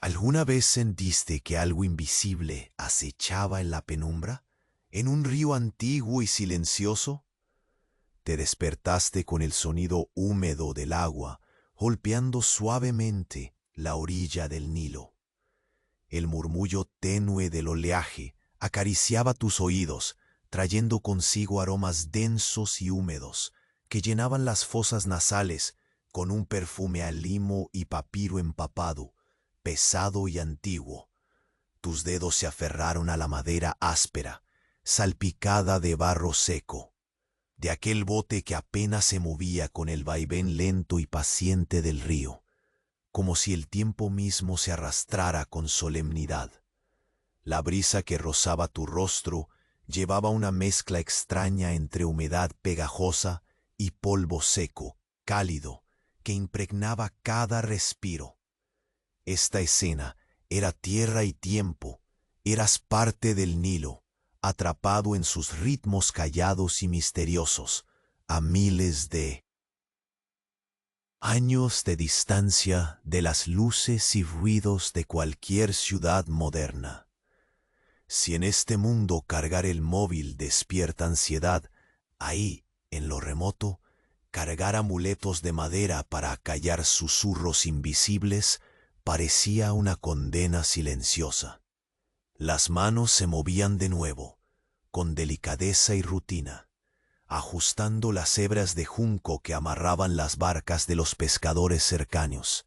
¿Alguna vez sentiste que algo invisible acechaba en la penumbra? ¿En un río antiguo y silencioso? Te despertaste con el sonido húmedo del agua golpeando suavemente la orilla del Nilo. El murmullo tenue del oleaje acariciaba tus oídos, trayendo consigo aromas densos y húmedos que llenaban las fosas nasales con un perfume a limo y papiro empapado, pesado y antiguo. Tus dedos se aferraron a la madera áspera, salpicada de barro seco, de aquel bote que apenas se movía con el vaivén lento y paciente del río, como si el tiempo mismo se arrastrara con solemnidad. La brisa que rozaba tu rostro llevaba una mezcla extraña entre humedad pegajosa y polvo seco, cálido, que impregnaba cada respiro. Esta escena era tierra y tiempo, eras parte del Nilo, atrapado en sus ritmos callados y misteriosos, a miles de años de distancia de las luces y ruidos de cualquier ciudad moderna. Si en este mundo cargar el móvil despierta ansiedad, ahí, en lo remoto, cargar amuletos de madera para acallar susurros invisibles parecía una condena silenciosa. Las manos se movían de nuevo, con delicadeza y rutina, ajustando las hebras de junco que amarraban las barcas de los pescadores cercanos.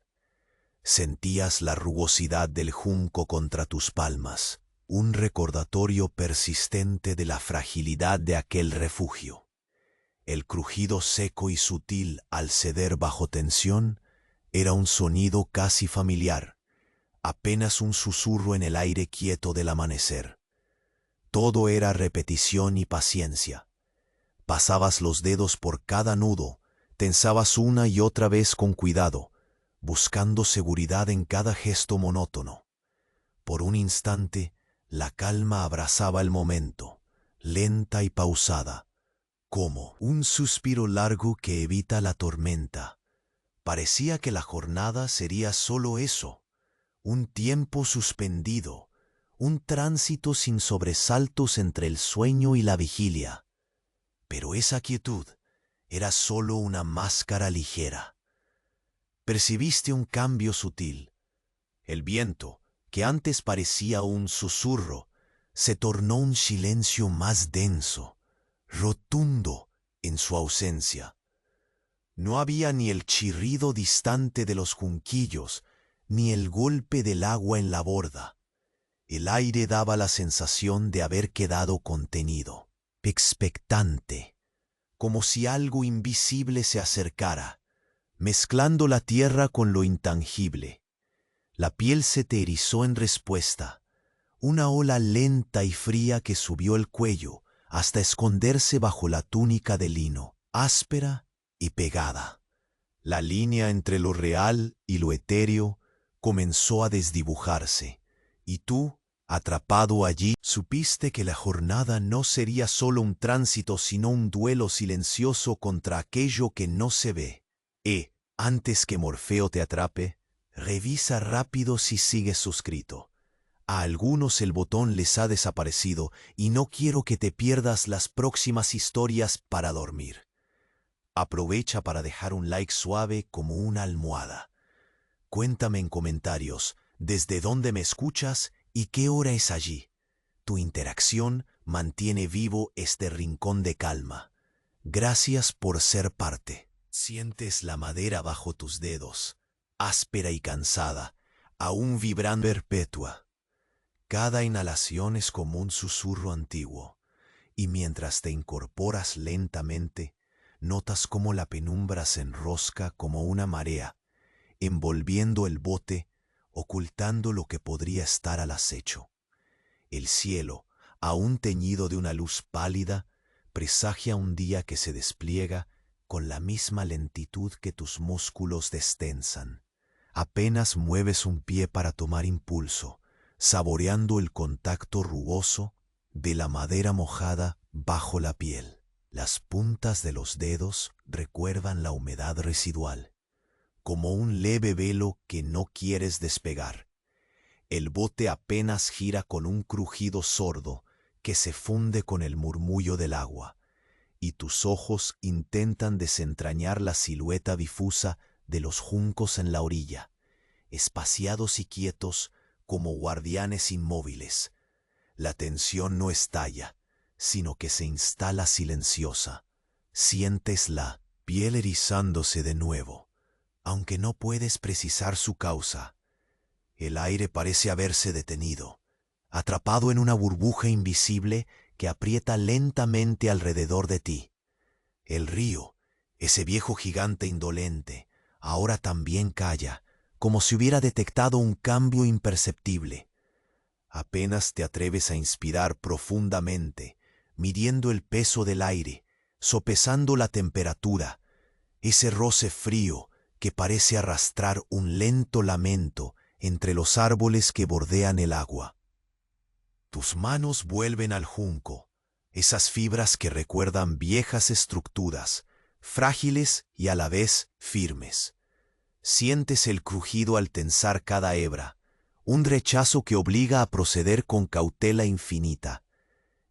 Sentías la rugosidad del junco contra tus palmas, un recordatorio persistente de la fragilidad de aquel refugio. El crujido seco y sutil al ceder bajo tensión era un sonido casi familiar, apenas un susurro en el aire quieto del amanecer. Todo era repetición y paciencia. Pasabas los dedos por cada nudo, tensabas una y otra vez con cuidado, buscando seguridad en cada gesto monótono. Por un instante, la calma abrazaba el momento, lenta y pausada, como un suspiro largo que evita la tormenta. Parecía que la jornada sería solo eso, un tiempo suspendido, un tránsito sin sobresaltos entre el sueño y la vigilia. Pero esa quietud era solo una máscara ligera. Percibiste un cambio sutil. El viento, que antes parecía un susurro, se tornó un silencio más denso, rotundo en su ausencia. No había ni el chirrido distante de los junquillos, ni el golpe del agua en la borda. El aire daba la sensación de haber quedado contenido, expectante, como si algo invisible se acercara, mezclando la tierra con lo intangible. La piel se te erizó en respuesta, una ola lenta y fría que subió el cuello hasta esconderse bajo la túnica de lino, áspera y pegada. La línea entre lo real y lo etéreo comenzó a desdibujarse, y tú, atrapado allí, supiste que la jornada no sería solo un tránsito, sino un duelo silencioso contra aquello que no se ve. Antes que Morfeo te atrape, revisa rápido si sigues suscrito. A algunos el botón les ha desaparecido y no quiero que te pierdas las próximas historias para dormir. Aprovecha para dejar un like suave como una almohada. Cuéntame en comentarios desde dónde me escuchas y qué hora es allí. Tu interacción mantiene vivo este rincón de calma. Gracias por ser parte. Sientes la madera bajo tus dedos, áspera y cansada, aún vibrando perpetua. Cada inhalación es como un susurro antiguo, y mientras te incorporas lentamente, notas cómo la penumbra se enrosca como una marea, envolviendo el bote, ocultando lo que podría estar al acecho. El cielo, aún teñido de una luz pálida, presagia un día que se despliega con la misma lentitud que tus músculos destensan. Apenas mueves un pie para tomar impulso, saboreando el contacto rugoso de la madera mojada bajo la piel. Las puntas de los dedos recuerdan la humedad residual, como un leve velo que no quieres despegar. El bote apenas gira con un crujido sordo que se funde con el murmullo del agua, y tus ojos intentan desentrañar la silueta difusa de los juncos en la orilla, espaciados y quietos como guardianes inmóviles. La tensión no estalla, sino que se instala silenciosa. Sientes la piel erizándose de nuevo, aunque no puedes precisar su causa. El aire parece haberse detenido, atrapado en una burbuja invisible que aprieta lentamente alrededor de ti. El río, ese viejo gigante indolente, ahora también calla, como si hubiera detectado un cambio imperceptible. Apenas te atreves a inspirar profundamente, midiendo el peso del aire, sopesando la temperatura, ese roce frío que parece arrastrar un lento lamento entre los árboles que bordean el agua. Tus manos vuelven al junco, esas fibras que recuerdan viejas estructuras, frágiles y a la vez firmes. Sientes el crujido al tensar cada hebra, un rechazo que obliga a proceder con cautela infinita.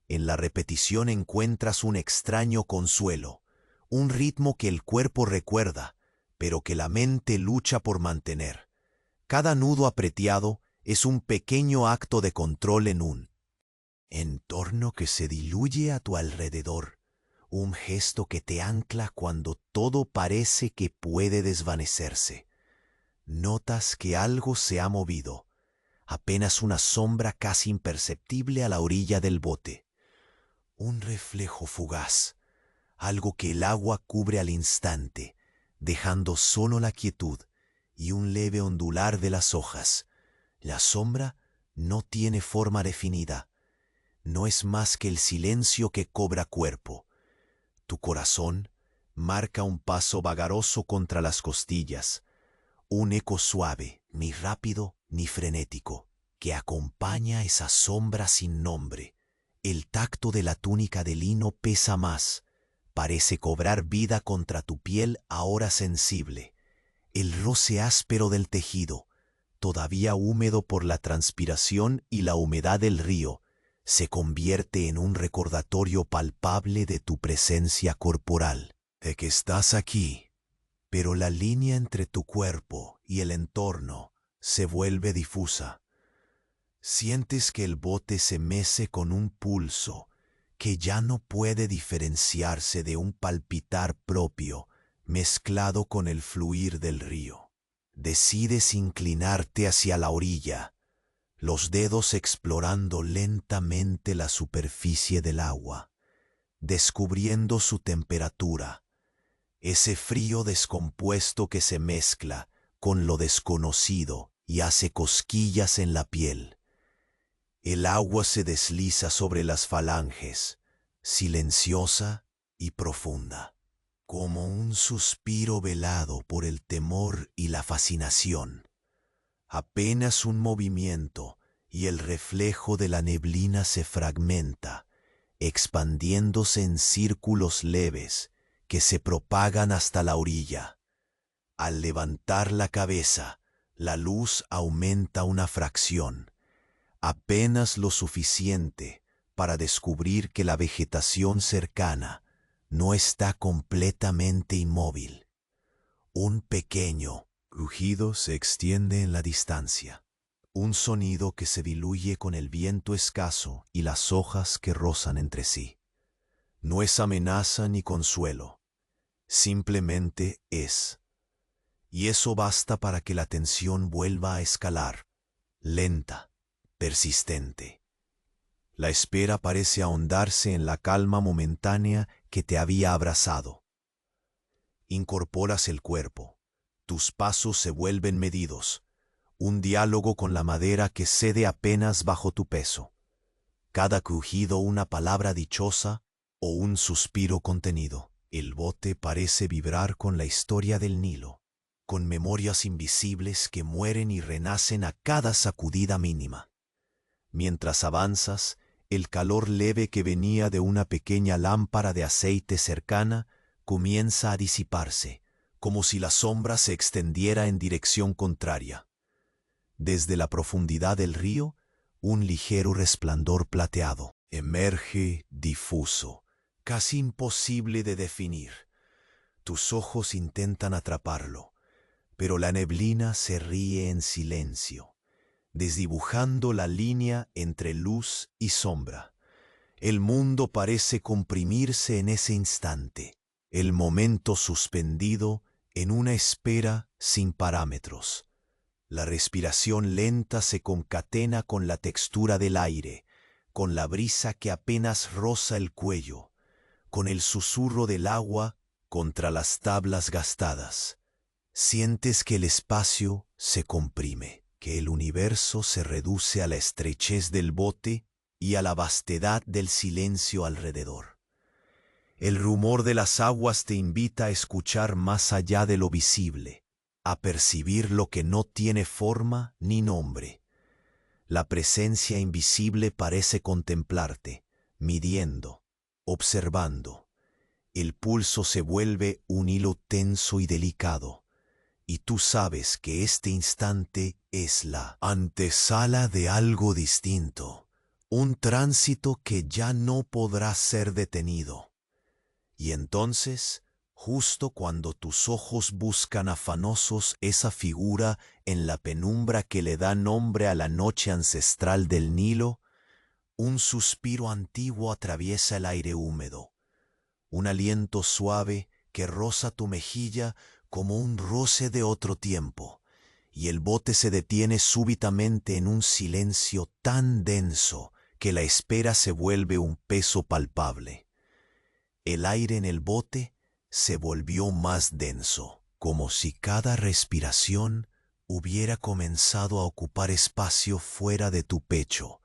En la repetición encuentras un extraño consuelo, un ritmo que el cuerpo recuerda, pero que la mente lucha por mantener. Cada nudo apreteado es un pequeño acto de control en un entorno que se diluye a tu alrededor, un gesto que te ancla cuando todo parece que puede desvanecerse. Notas que algo se ha movido, apenas una sombra casi imperceptible a la orilla del bote. Un reflejo fugaz, algo que el agua cubre al instante, dejando solo la quietud y un leve ondular de las hojas. La sombra no tiene forma definida. No es más que el silencio que cobra cuerpo. Tu corazón marca un paso vagaroso contra las costillas, un eco suave, ni rápido ni frenético, que acompaña esa sombra sin nombre. El tacto de la túnica de lino pesa más, parece cobrar vida contra tu piel ahora sensible. El roce áspero del tejido, todavía húmedo por la transpiración y la humedad del río, se convierte en un recordatorio palpable de tu presencia corporal, de que estás aquí. Pero la línea entre tu cuerpo y el entorno se vuelve difusa. Sientes que el bote se mece con un pulso que ya no puede diferenciarse de un palpitar propio mezclado con el fluir del río. Decides inclinarte hacia la orilla, los dedos explorando lentamente la superficie del agua, descubriendo su temperatura, ese frío descompuesto que se mezcla con lo desconocido y hace cosquillas en la piel. El agua se desliza sobre las falanges, silenciosa y profunda, como un suspiro velado por el temor y la fascinación. Apenas un movimiento y el reflejo de la neblina se fragmenta, expandiéndose en círculos leves que se propagan hasta la orilla. Al levantar la cabeza, la luz aumenta una fracción, apenas lo suficiente para descubrir que la vegetación cercana no está completamente inmóvil. Un pequeño rugido se extiende en la distancia, un sonido que se diluye con el viento escaso y las hojas que rozan entre sí. No es amenaza ni consuelo, simplemente es. Y eso basta para que la tensión vuelva a escalar, lenta, persistente. La espera parece ahondarse en la calma momentánea que te había abrazado. Incorporas el cuerpo, tus pasos se vuelven medidos, un diálogo con la madera que cede apenas bajo tu peso. Cada crujido una palabra dichosa o un suspiro contenido. El bote parece vibrar con la historia del Nilo, con memorias invisibles que mueren y renacen a cada sacudida mínima. Mientras avanzas, el calor leve que venía de una pequeña lámpara de aceite cercana comienza a disiparse, como si la sombra se extendiera en dirección contraria. Desde la profundidad del río, un ligero resplandor plateado emerge difuso, casi imposible de definir. Tus ojos intentan atraparlo, pero la neblina se ríe en silencio, desdibujando la línea entre luz y sombra. El mundo parece comprimirse en ese instante, el momento suspendido en una espera sin parámetros. La respiración lenta se concatena con la textura del aire, con la brisa que apenas roza el cuello, con el susurro del agua contra las tablas gastadas. Sientes que el espacio se comprime, que el universo se reduce a la estrechez del bote y a la vastedad del silencio alrededor. El rumor de las aguas te invita a escuchar más allá de lo visible, a percibir lo que no tiene forma ni nombre. La presencia invisible parece contemplarte, midiendo, observando. El pulso se vuelve un hilo tenso y delicado, y tú sabes que este instante es la antesala de algo distinto, un tránsito que ya no podrá ser detenido. Y entonces, justo cuando tus ojos buscan afanosos esa figura en la penumbra que le da nombre a la noche ancestral del Nilo, un suspiro antiguo atraviesa el aire húmedo, un aliento suave que roza tu mejilla como un roce de otro tiempo, y el bote se detiene súbitamente en un silencio tan denso que la espera se vuelve un peso palpable. El aire en el bote se volvió más denso, como si cada respiración hubiera comenzado a ocupar espacio fuera de tu pecho,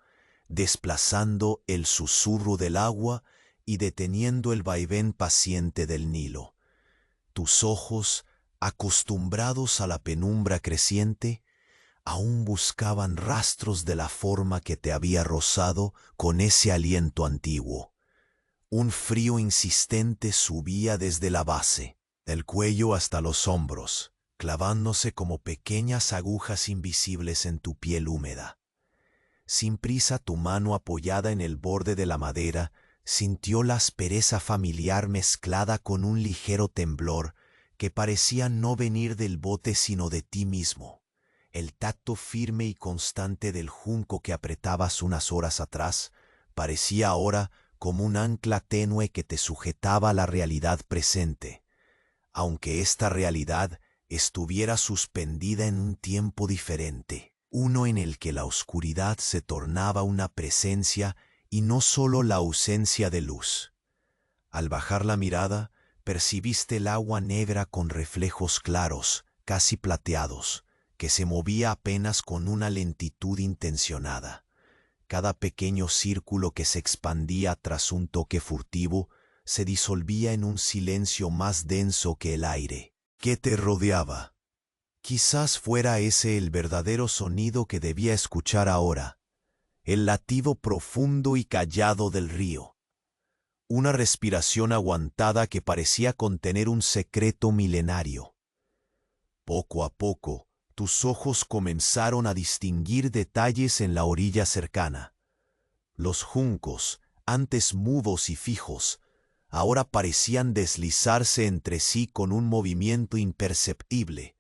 desplazando el susurro del agua y deteniendo el vaivén paciente del Nilo. Tus ojos, acostumbrados a la penumbra creciente, aún buscaban rastros de la forma que te había rozado con ese aliento antiguo. Un frío insistente subía desde la base, del cuello hasta los hombros, clavándose como pequeñas agujas invisibles en tu piel húmeda. Sin prisa, tu mano apoyada en el borde de la madera sintió la aspereza familiar mezclada con un ligero temblor que parecía no venir del bote sino de ti mismo. El tacto firme y constante del junco que apretabas unas horas atrás parecía ahora como un ancla tenue que te sujetaba a la realidad presente, aunque esta realidad estuviera suspendida en un tiempo diferente, uno en el que la oscuridad se tornaba una presencia y no solo la ausencia de luz. Al bajar la mirada, percibiste el agua negra con reflejos claros, casi plateados, que se movía apenas con una lentitud intencionada. Cada pequeño círculo que se expandía tras un toque furtivo se disolvía en un silencio más denso que el aire que te rodeaba. Quizás fuera ese el verdadero sonido que debía escuchar ahora, el latido profundo y callado del río. Una respiración aguantada que parecía contener un secreto milenario. Poco a poco, tus ojos comenzaron a distinguir detalles en la orilla cercana. Los juncos, antes mudos y fijos, ahora parecían deslizarse entre sí con un movimiento imperceptible,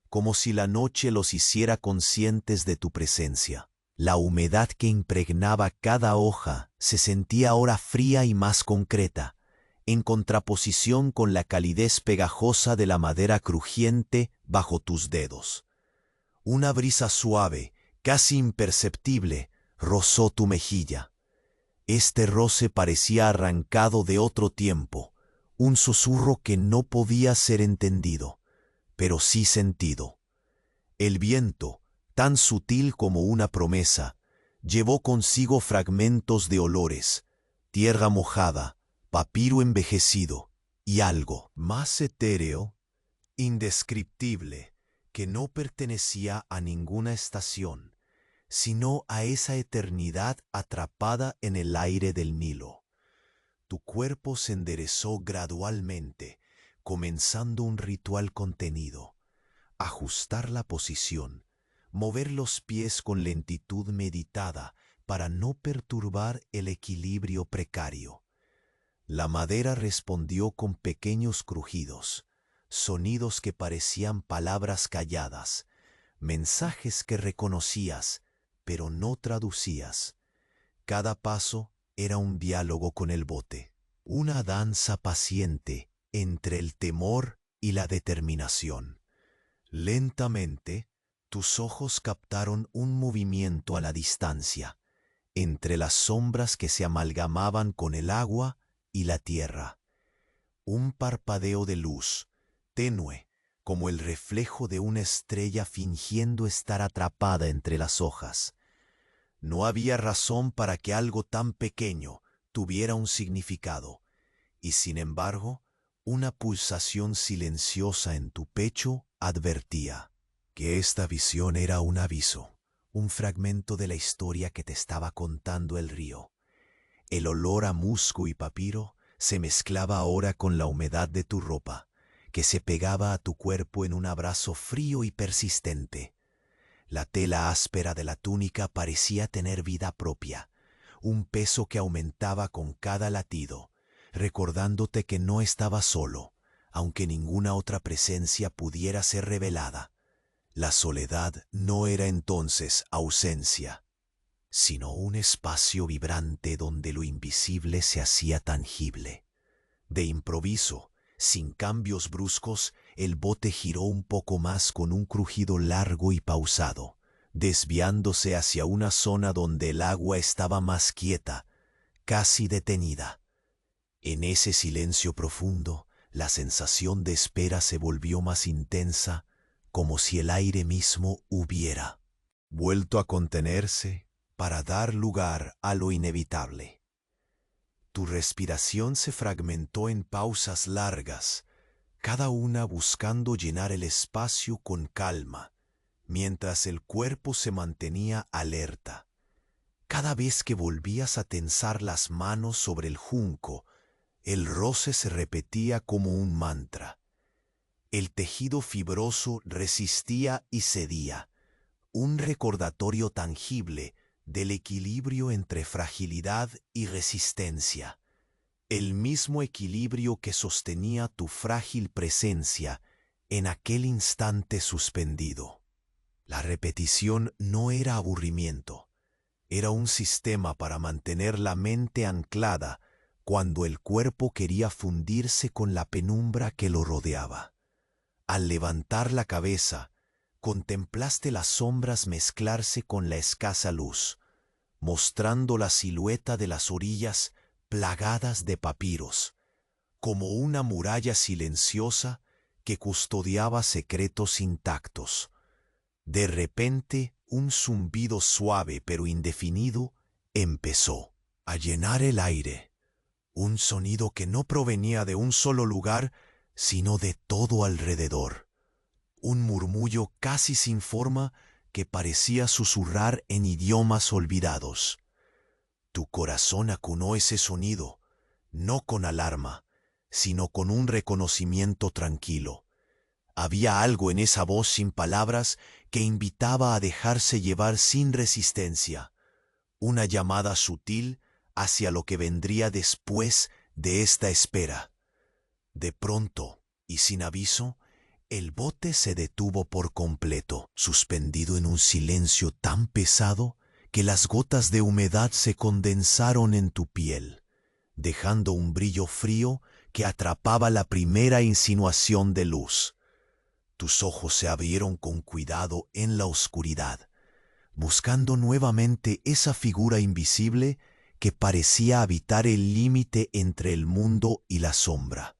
como si la noche los hiciera conscientes de tu presencia. La humedad que impregnaba cada hoja se sentía ahora fría y más concreta, en contraposición con la calidez pegajosa de la madera crujiente bajo tus dedos. Una brisa suave, casi imperceptible, rozó tu mejilla. Este roce parecía arrancado de otro tiempo, un susurro que no podía ser entendido, pero sí sentido. El viento, tan sutil como una promesa, llevó consigo fragmentos de olores, tierra mojada, papiro envejecido y algo más etéreo, indescriptible, que no pertenecía a ninguna estación, sino a esa eternidad atrapada en el aire del Nilo. Tu cuerpo se enderezó gradualmente, comenzando un ritual contenido. Ajustar la posición, mover los pies con lentitud meditada para no perturbar el equilibrio precario. La madera respondió con pequeños crujidos, sonidos que parecían palabras calladas, mensajes que reconocías, pero no traducías. Cada paso era un diálogo con el bote, una danza paciente entre el temor y la determinación. Lentamente, tus ojos captaron un movimiento a la distancia, entre las sombras que se amalgamaban con el agua y la tierra. Un parpadeo de luz, tenue, como el reflejo de una estrella fingiendo estar atrapada entre las hojas. No había razón para que algo tan pequeño tuviera un significado, y sin embargo, una pulsación silenciosa en tu pecho advertía que esta visión era un aviso, un fragmento de la historia que te estaba contando el río. El olor a musgo y papiro se mezclaba ahora con la humedad de tu ropa, que se pegaba a tu cuerpo en un abrazo frío y persistente. La tela áspera de la túnica parecía tener vida propia, un peso que aumentaba con cada latido, recordándote que no estabas solo, aunque ninguna otra presencia pudiera ser revelada. La soledad no era entonces ausencia, sino un espacio vibrante donde lo invisible se hacía tangible. De improviso, sin cambios bruscos, el bote giró un poco más con un crujido largo y pausado, desviándose hacia una zona donde el agua estaba más quieta, casi detenida. En ese silencio profundo, la sensación de espera se volvió más intensa, como si el aire mismo hubiera vuelto a contenerse para dar lugar a lo inevitable. Tu respiración se fragmentó en pausas largas, cada una buscando llenar el espacio con calma, mientras el cuerpo se mantenía alerta. Cada vez que volvías a tensar las manos sobre el junco, el roce se repetía como un mantra. El tejido fibroso resistía y cedía, un recordatorio tangible del equilibrio entre fragilidad y resistencia, el mismo equilibrio que sostenía tu frágil presencia en aquel instante suspendido. La repetición no era aburrimiento, era un sistema para mantener la mente anclada cuando el cuerpo quería fundirse con la penumbra que lo rodeaba. Al levantar la cabeza, contemplaste las sombras mezclarse con la escasa luz, mostrando la silueta de las orillas plagadas de papiros, como una muralla silenciosa que custodiaba secretos intactos. De repente, un zumbido suave pero indefinido empezó a llenar el aire, un sonido que no provenía de un solo lugar, sino de todo alrededor. Un murmullo casi sin forma que parecía susurrar en idiomas olvidados. Tu corazón acunó ese sonido, no con alarma, sino con un reconocimiento tranquilo. Había algo en esa voz sin palabras que invitaba a dejarse llevar sin resistencia, una llamada sutil hacia lo que vendría después de esta espera. De pronto, y sin aviso, el bote se detuvo por completo, suspendido en un silencio tan pesado que las gotas de humedad se condensaron en tu piel, dejando un brillo frío que atrapaba la primera insinuación de luz. Tus ojos se abrieron con cuidado en la oscuridad, buscando nuevamente esa figura invisible que parecía habitar el límite entre el mundo y la sombra.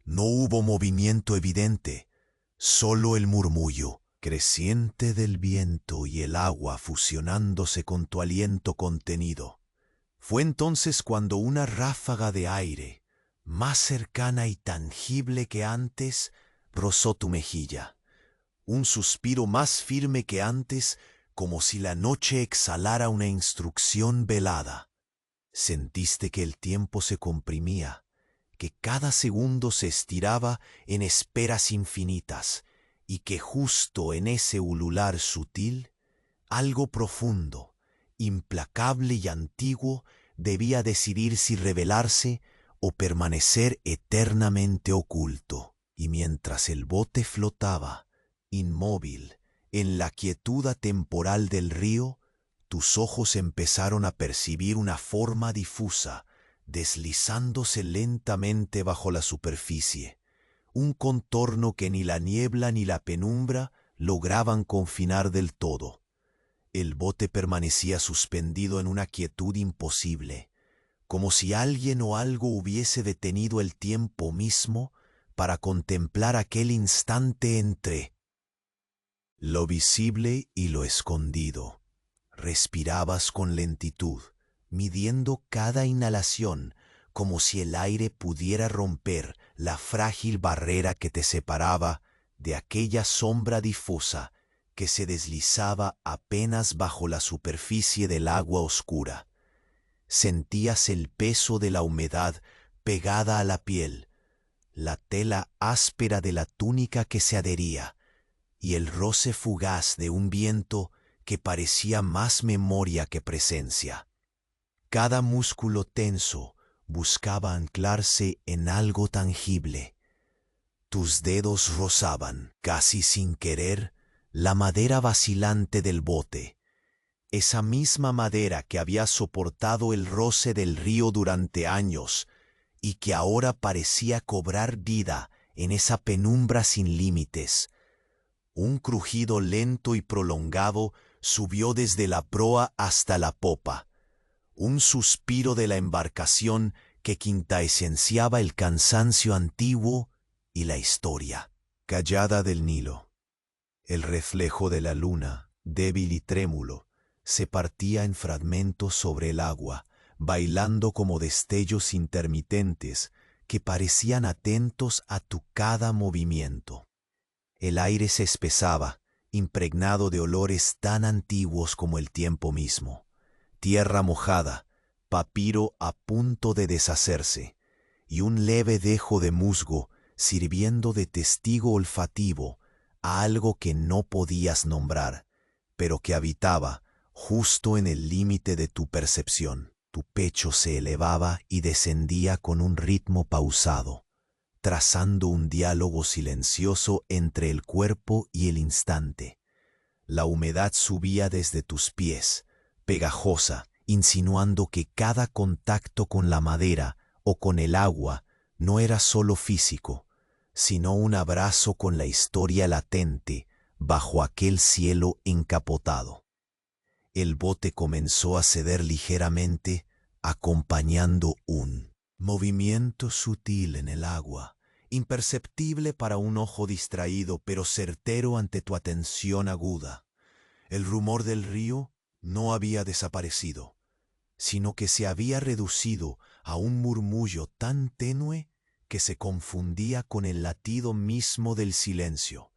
No hubo movimiento evidente, solo el murmullo creciente del viento y el agua fusionándose con tu aliento contenido. Fue entonces cuando una ráfaga de aire, más cercana y tangible que antes, rozó tu mejilla. Un suspiro más firme que antes, como si la noche exhalara una instrucción velada. Sentiste que el tiempo se comprimía, que cada segundo se estiraba en esperas infinitas, y que justo en ese ulular sutil, algo profundo, implacable y antiguo debía decidir si revelarse o permanecer eternamente oculto. Y mientras el bote flotaba, inmóvil, en la quietud atemporal del río, tus ojos empezaron a percibir una forma difusa, deslizándose lentamente bajo la superficie, un contorno que ni la niebla ni la penumbra lograban confinar del todo. El bote permanecía suspendido en una quietud imposible, como si alguien o algo hubiese detenido el tiempo mismo para contemplar aquel instante entre lo visible y lo escondido. Respirabas con lentitud, midiendo cada inhalación, como si el aire pudiera romper la frágil barrera que te separaba de aquella sombra difusa que se deslizaba apenas bajo la superficie del agua oscura. Sentías el peso de la humedad pegada a la piel, la tela áspera de la túnica que se adhería, y el roce fugaz de un viento que parecía más memoria que presencia. Cada músculo tenso buscaba anclarse en algo tangible. Tus dedos rozaban, casi sin querer, la madera vacilante del bote, esa misma madera que había soportado el roce del río durante años y que ahora parecía cobrar vida en esa penumbra sin límites. Un crujido lento y prolongado subió desde la proa hasta la popa, un suspiro de la embarcación que quintaesenciaba el cansancio antiguo y la historia. Callada del Nilo, el reflejo de la luna, débil y trémulo, se partía en fragmentos sobre el agua, bailando como destellos intermitentes que parecían atentos a tu cada movimiento. El aire se espesaba, impregnado de olores tan antiguos como el tiempo mismo. Tierra mojada, papiro a punto de deshacerse, y un leve dejo de musgo sirviendo de testigo olfativo a algo que no podías nombrar, pero que habitaba justo en el límite de tu percepción. Tu pecho se elevaba y descendía con un ritmo pausado, trazando un diálogo silencioso entre el cuerpo y el instante. La humedad subía desde tus pies, pegajosa, insinuando que cada contacto con la madera o con el agua no era solo físico, sino un abrazo con la historia latente bajo aquel cielo encapotado. El bote comenzó a ceder ligeramente, acompañando un movimiento sutil en el agua, imperceptible para un ojo distraído, pero certero ante tu atención aguda. El rumor del río no había desaparecido, sino que se había reducido a un murmullo tan tenue que se confundía con el latido mismo del silencio.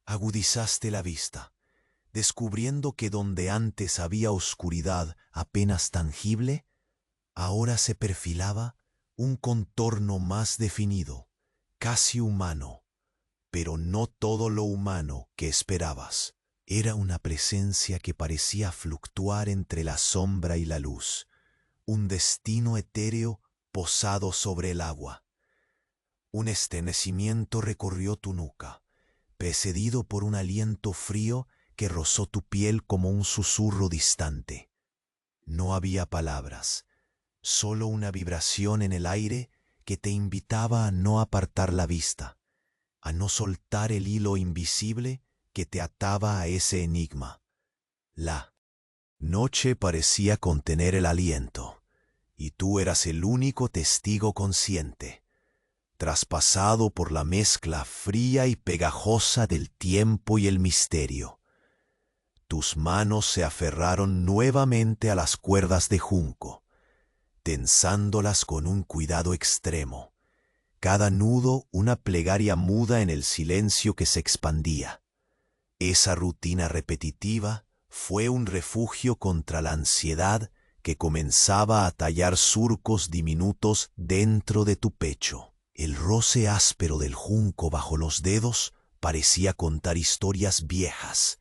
Agudizaste la vista, descubriendo que donde antes había oscuridad apenas tangible, ahora se perfilaba un contorno más definido, casi humano, pero no todo lo humano que esperabas. Era una presencia que parecía fluctuar entre la sombra y la luz, un destino etéreo posado sobre el agua. Un estremecimiento recorrió tu nuca, precedido por un aliento frío que rozó tu piel como un susurro distante. No había palabras, solo una vibración en el aire que te invitaba a no apartar la vista, a no soltar el hilo invisible que te ataba a ese enigma. La noche parecía contener el aliento, y tú eras el único testigo consciente, traspasado por la mezcla fría y pegajosa del tiempo y el misterio. Tus manos se aferraron nuevamente a las cuerdas de junco, tensándolas con un cuidado extremo, cada nudo una plegaria muda en el silencio que se expandía. Esa rutina repetitiva fue un refugio contra la ansiedad que comenzaba a tallar surcos diminutos dentro de tu pecho. El roce áspero del junco bajo los dedos parecía contar historias viejas,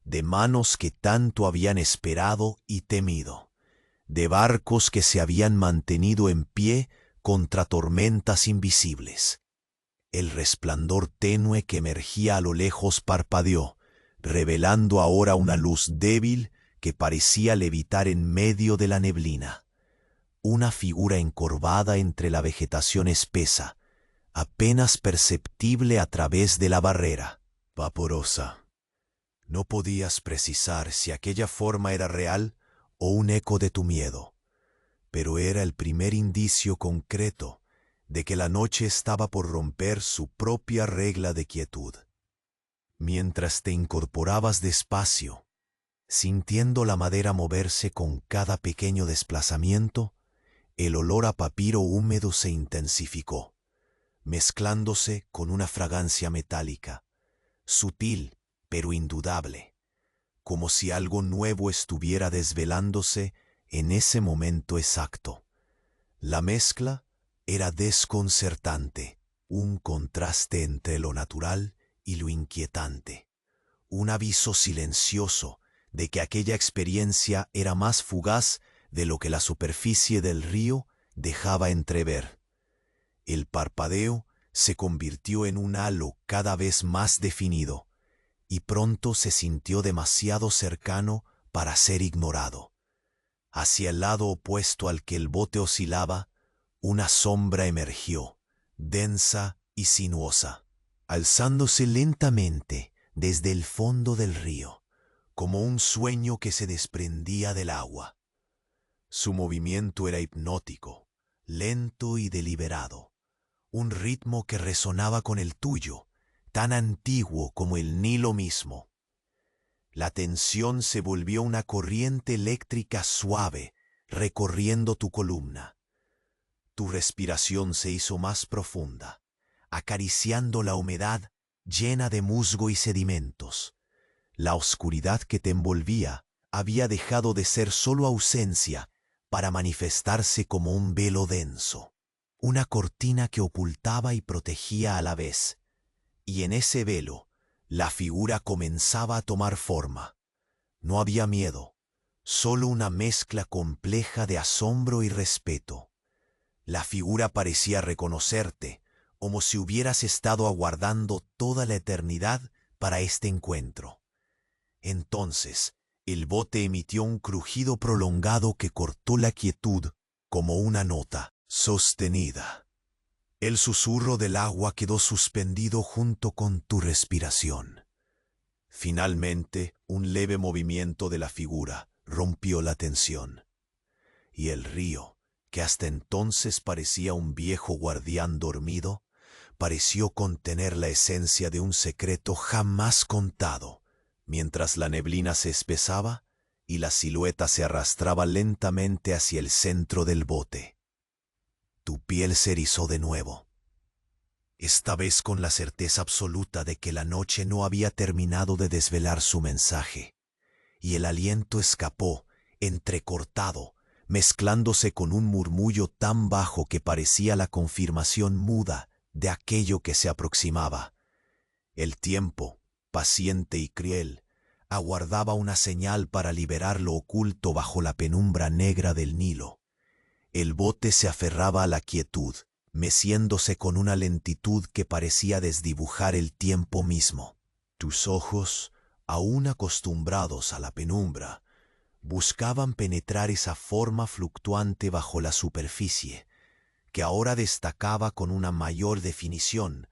de manos que tanto habían esperado y temido, de barcos que se habían mantenido en pie contra tormentas invisibles. El resplandor tenue que emergía a lo lejos parpadeó, revelando ahora una luz débil que parecía levitar en medio de la neblina. Una figura encorvada entre la vegetación espesa, apenas perceptible a través de la barrera. Vaporosa. No podías precisar si aquella forma era real o un eco de tu miedo, pero era el primer indicio concreto de que la noche estaba por romper su propia regla de quietud. Mientras te incorporabas despacio, sintiendo la madera moverse con cada pequeño desplazamiento, el olor a papiro húmedo se intensificó, mezclándose con una fragancia metálica, sutil pero indudable, como si algo nuevo estuviera desvelándose en ese momento exacto. La mezcla era desconcertante, un contraste entre lo natural y lo inquietante, un aviso silencioso de que aquella experiencia era más fugaz de lo que la superficie del río dejaba entrever. El parpadeo se convirtió en un halo cada vez más definido, y pronto se sintió demasiado cercano para ser ignorado. Hacia el lado opuesto al que el bote oscilaba, una sombra emergió, densa y sinuosa, alzándose lentamente desde el fondo del río, como un sueño que se desprendía del agua. Su movimiento era hipnótico, lento y deliberado, un ritmo que resonaba con el tuyo, tan antiguo como el Nilo mismo. La tensión se volvió una corriente eléctrica suave recorriendo tu columna. Tu respiración se hizo más profunda, acariciando la humedad llena de musgo y sedimentos. La oscuridad que te envolvía había dejado de ser solo ausencia para manifestarse como un velo denso, una cortina que ocultaba y protegía a la vez. Y en ese velo, la figura comenzaba a tomar forma. No había miedo, solo una mezcla compleja de asombro y respeto. La figura parecía reconocerte, como si hubieras estado aguardando toda la eternidad para este encuentro. Entonces, el bote emitió un crujido prolongado que cortó la quietud como una nota sostenida. El susurro del agua quedó suspendido junto con tu respiración. Finalmente, un leve movimiento de la figura rompió la tensión, y el río, que hasta entonces parecía un viejo guardián dormido, pareció contener la esencia de un secreto jamás contado, mientras la neblina se espesaba y la silueta se arrastraba lentamente hacia el centro del bote. Tu piel se erizó de nuevo, esta vez con la certeza absoluta de que la noche no había terminado de desvelar su mensaje, y el aliento escapó, entrecortado, mezclándose con un murmullo tan bajo que parecía la confirmación muda de aquello que se aproximaba. El tiempo, paciente y cruel, aguardaba una señal para liberar lo oculto bajo la penumbra negra del Nilo. El bote se aferraba a la quietud, meciéndose con una lentitud que parecía desdibujar el tiempo mismo. Tus ojos, aún acostumbrados a la penumbra, buscaban penetrar esa forma fluctuante bajo la superficie, que ahora destacaba con una mayor definición,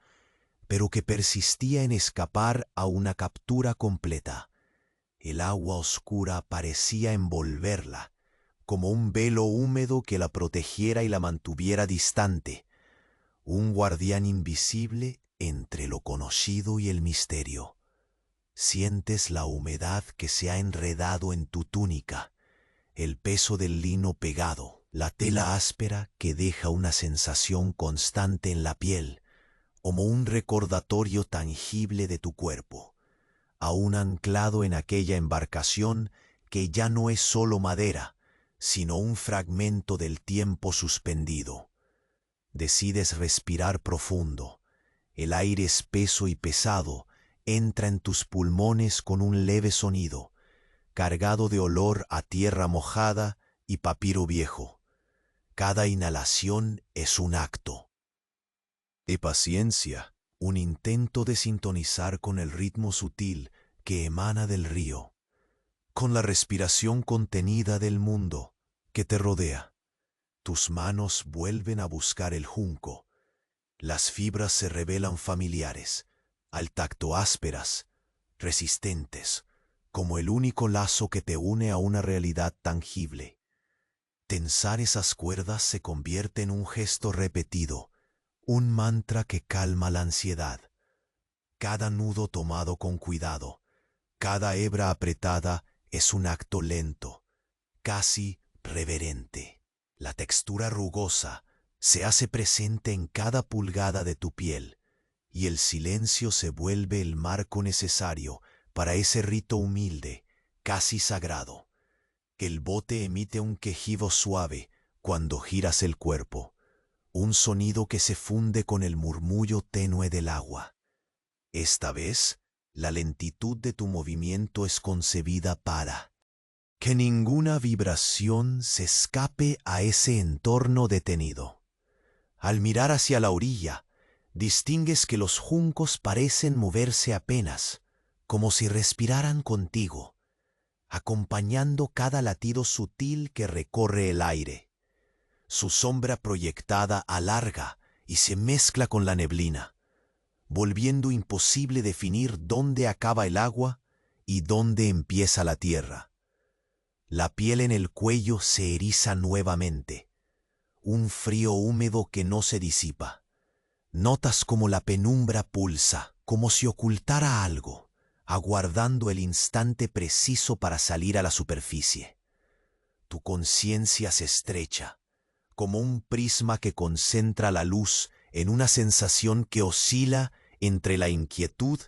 pero que persistía en escapar a una captura completa. El agua oscura parecía envolverla, como un velo húmedo que la protegiera y la mantuviera distante, un guardián invisible entre lo conocido y el misterio. Sientes la humedad que se ha enredado en tu túnica, el peso del lino pegado, la tela áspera que deja una sensación constante en la piel, como un recordatorio tangible de tu cuerpo, aún anclado en aquella embarcación que ya no es solo madera, sino un fragmento del tiempo suspendido. Decides respirar profundo. El aire espeso y pesado entra en tus pulmones con un leve sonido, cargado de olor a tierra mojada y papiro viejo. Cada inhalación es un acto de paciencia, un intento de sintonizar con el ritmo sutil que emana del río, con la respiración contenida del mundo que te rodea. Tus manos vuelven a buscar el junco. Las fibras se revelan familiares, al tacto ásperas, resistentes, como el único lazo que te une a una realidad tangible. Tensar esas cuerdas se convierte en un gesto repetido, un mantra que calma la ansiedad. Cada nudo tomado con cuidado, cada hebra apretada es un acto lento, casi reverente. La textura rugosa se hace presente en cada pulgada de tu piel, y el silencio se vuelve el marco necesario para ese rito humilde, casi sagrado. El bote emite un quejido suave cuando giras el cuerpo, un sonido que se funde con el murmullo tenue del agua. Esta vez, la lentitud de tu movimiento es concebida para que ninguna vibración se escape a ese entorno detenido. Al mirar hacia la orilla, distingues que los juncos parecen moverse apenas, como si respiraran contigo, acompañando cada latido sutil que recorre el aire. Su sombra proyectada alarga y se mezcla con la neblina, volviendo imposible definir dónde acaba el agua y dónde empieza la tierra. La piel en el cuello se eriza nuevamente, un frío húmedo que no se disipa. Notas como la penumbra pulsa, como si ocultara algo, aguardando el instante preciso para salir a la superficie. Tu conciencia se estrecha, como un prisma que concentra la luz en una sensación que oscila entre la inquietud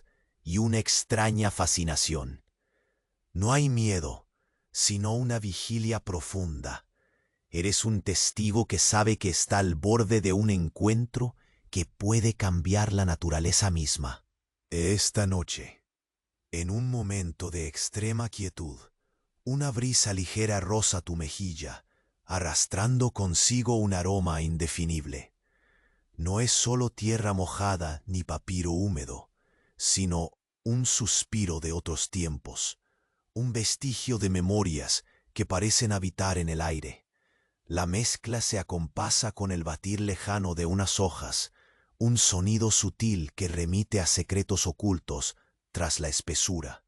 y una extraña fascinación. No hay miedo, sino una vigilia profunda. Eres un testigo que sabe que está al borde de un encuentro que puede cambiar la naturaleza misma. Esta noche, en un momento de extrema quietud, una brisa ligera roza tu mejilla, arrastrando consigo un aroma indefinible. No es solo tierra mojada ni papiro húmedo, sino un suspiro de otros tiempos, un vestigio de memorias que parecen habitar en el aire. La mezcla se acompasa con el batir lejano de unas hojas, un sonido sutil que remite a secretos ocultos tras la espesura.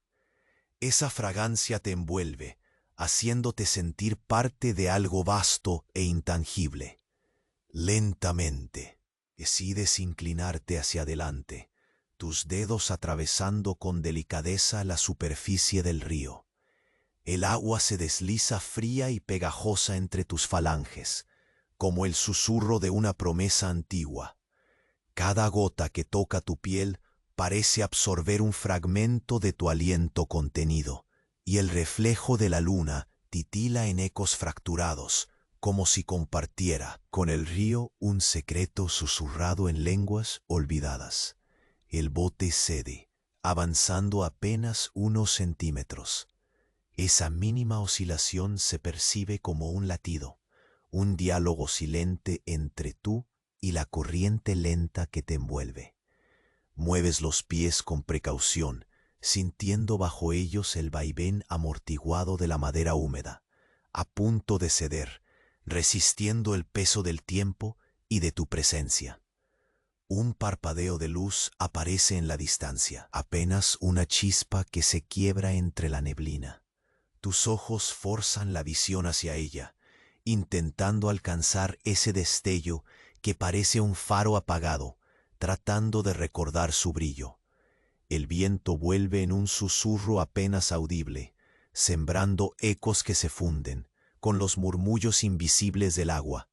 Esa fragancia te envuelve, haciéndote sentir parte de algo vasto e intangible. Lentamente, decides inclinarte hacia adelante, tus dedos atravesando con delicadeza la superficie del río. El agua se desliza fría y pegajosa entre tus falanges, como el susurro de una promesa antigua. Cada gota que toca tu piel parece absorber un fragmento de tu aliento contenido, y el reflejo de la luna titila en ecos fracturados, como si compartiera con el río un secreto susurrado en lenguas olvidadas. El bote cede, avanzando apenas unos centímetros. Esa mínima oscilación se percibe como un latido, un diálogo silente entre tú y la corriente lenta que te envuelve. Mueves los pies con precaución, sintiendo bajo ellos el vaivén amortiguado de la madera húmeda, a punto de ceder, resistiendo el peso del tiempo y de tu presencia. Un parpadeo de luz aparece en la distancia, apenas una chispa que se quiebra entre la neblina. Tus ojos forzan la visión hacia ella, intentando alcanzar ese destello que parece un faro apagado, tratando de recordar su brillo. El viento vuelve en un susurro apenas audible, sembrando ecos que se funden con los murmullos invisibles del agua.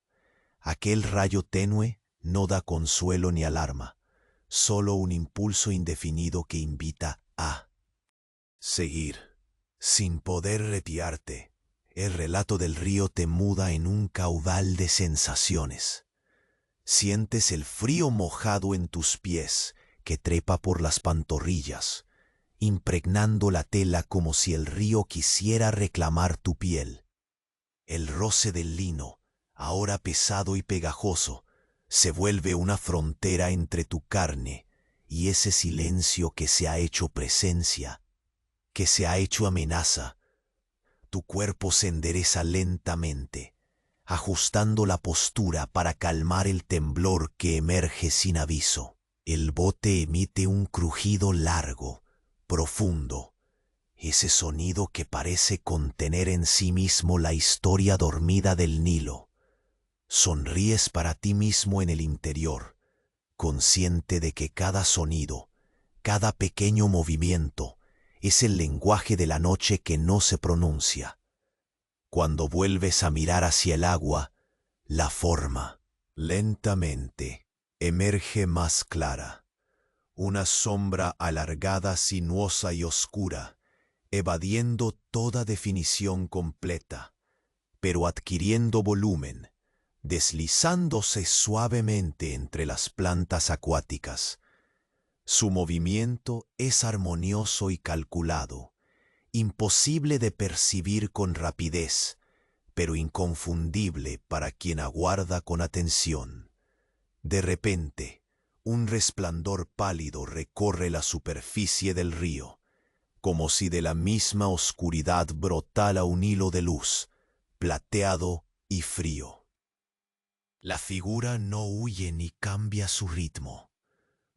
Aquel rayo tenue no da consuelo ni alarma, solo un impulso indefinido que invita a seguir. Sin poder retirarte, el relato del río te muda en un caudal de sensaciones. Sientes el frío mojado en tus pies que trepa por las pantorrillas, impregnando la tela como si el río quisiera reclamar tu piel. El roce del lino, ahora pesado y pegajoso, se vuelve una frontera entre tu carne y ese silencio que se ha hecho presencia, que se ha hecho amenaza. Tu cuerpo se endereza lentamente, ajustando la postura para calmar el temblor que emerge sin aviso. El bote emite un crujido largo, profundo, ese sonido que parece contener en sí mismo la historia dormida del Nilo. Sonríes para ti mismo en el interior, consciente de que cada sonido, cada pequeño movimiento, es el lenguaje de la noche que no se pronuncia. Cuando vuelves a mirar hacia el agua, la forma, lentamente, emerge más clara. Una sombra alargada, sinuosa y oscura, evadiendo toda definición completa, pero adquiriendo volumen, deslizándose suavemente entre las plantas acuáticas. Su movimiento es armonioso y calculado, imposible de percibir con rapidez, pero inconfundible para quien aguarda con atención. De repente, un resplandor pálido recorre la superficie del río, como si de la misma oscuridad brotara un hilo de luz, plateado y frío. La figura no huye ni cambia su ritmo.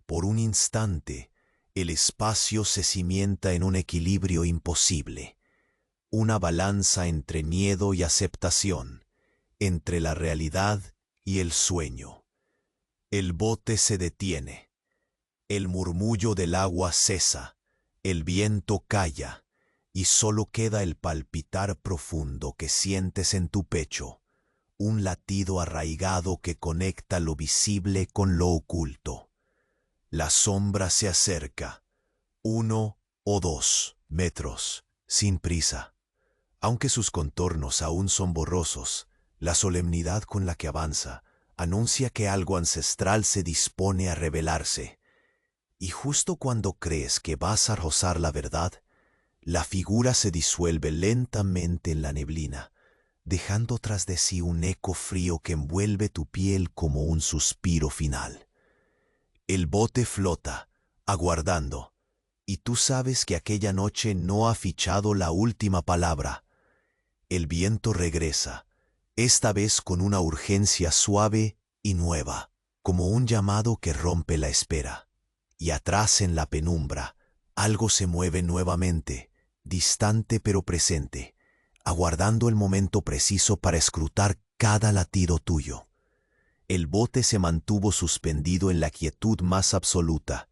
Por un instante, el espacio se cimienta en un equilibrio imposible, una balanza entre miedo y aceptación, entre la realidad y el sueño. El bote se detiene, el murmullo del agua cesa, el viento calla, y solo queda el palpitar profundo que sientes en tu pecho, un latido arraigado que conecta lo visible con lo oculto. La sombra se acerca, 1 o 2 metros, sin prisa. Aunque sus contornos aún son borrosos, la solemnidad con la que avanza anuncia que algo ancestral se dispone a revelarse. Y justo cuando crees que vas a rozar la verdad, la figura se disuelve lentamente en la neblina, dejando tras de sí un eco frío que envuelve tu piel como un suspiro final. El bote flota, aguardando, y tú sabes que aquella noche no ha fichado la última palabra. El viento regresa, esta vez con una urgencia suave y nueva, como un llamado que rompe la espera. Y atrás en la penumbra, algo se mueve nuevamente, distante pero presente, aguardando el momento preciso para escrutar cada latido tuyo. El bote se mantuvo suspendido en la quietud más absoluta,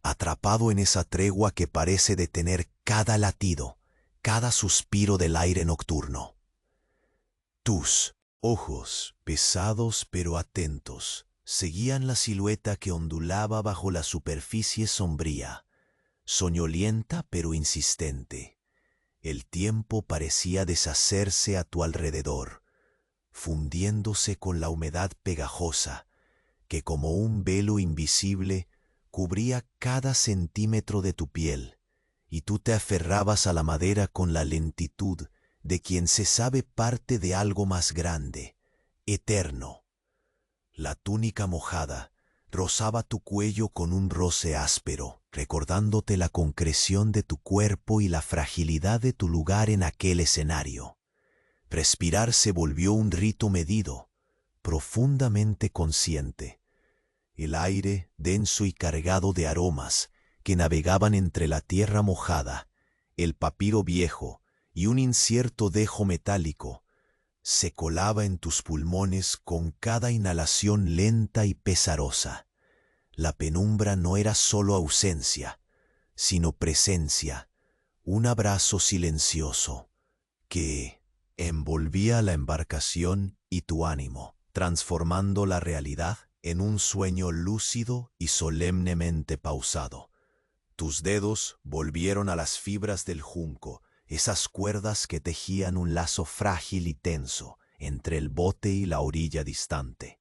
atrapado en esa tregua que parece detener cada latido, cada suspiro del aire nocturno. Tus ojos, pesados pero atentos, seguían la silueta que ondulaba bajo la superficie sombría, soñolienta pero insistente. El tiempo parecía deshacerse a tu alrededor, fundiéndose con la humedad pegajosa, que como un velo invisible cubría cada centímetro de tu piel, y tú te aferrabas a la madera con la lentitud de quien se sabe parte de algo más grande, eterno. La túnica mojada rozaba tu cuello con un roce áspero, recordándote la concreción de tu cuerpo y la fragilidad de tu lugar en aquel escenario. Respirar se volvió un rito medido, profundamente consciente. El aire, denso y cargado de aromas, que navegaban entre la tierra mojada, el papiro viejo y un incierto dejo metálico, se colaba en tus pulmones con cada inhalación lenta y pesarosa. La penumbra no era solo ausencia, sino presencia, un abrazo silencioso que envolvía la embarcación y tu ánimo, transformando la realidad en un sueño lúcido y solemnemente pausado. Tus dedos volvieron a las fibras del junco, esas cuerdas que tejían un lazo frágil y tenso entre el bote y la orilla distante.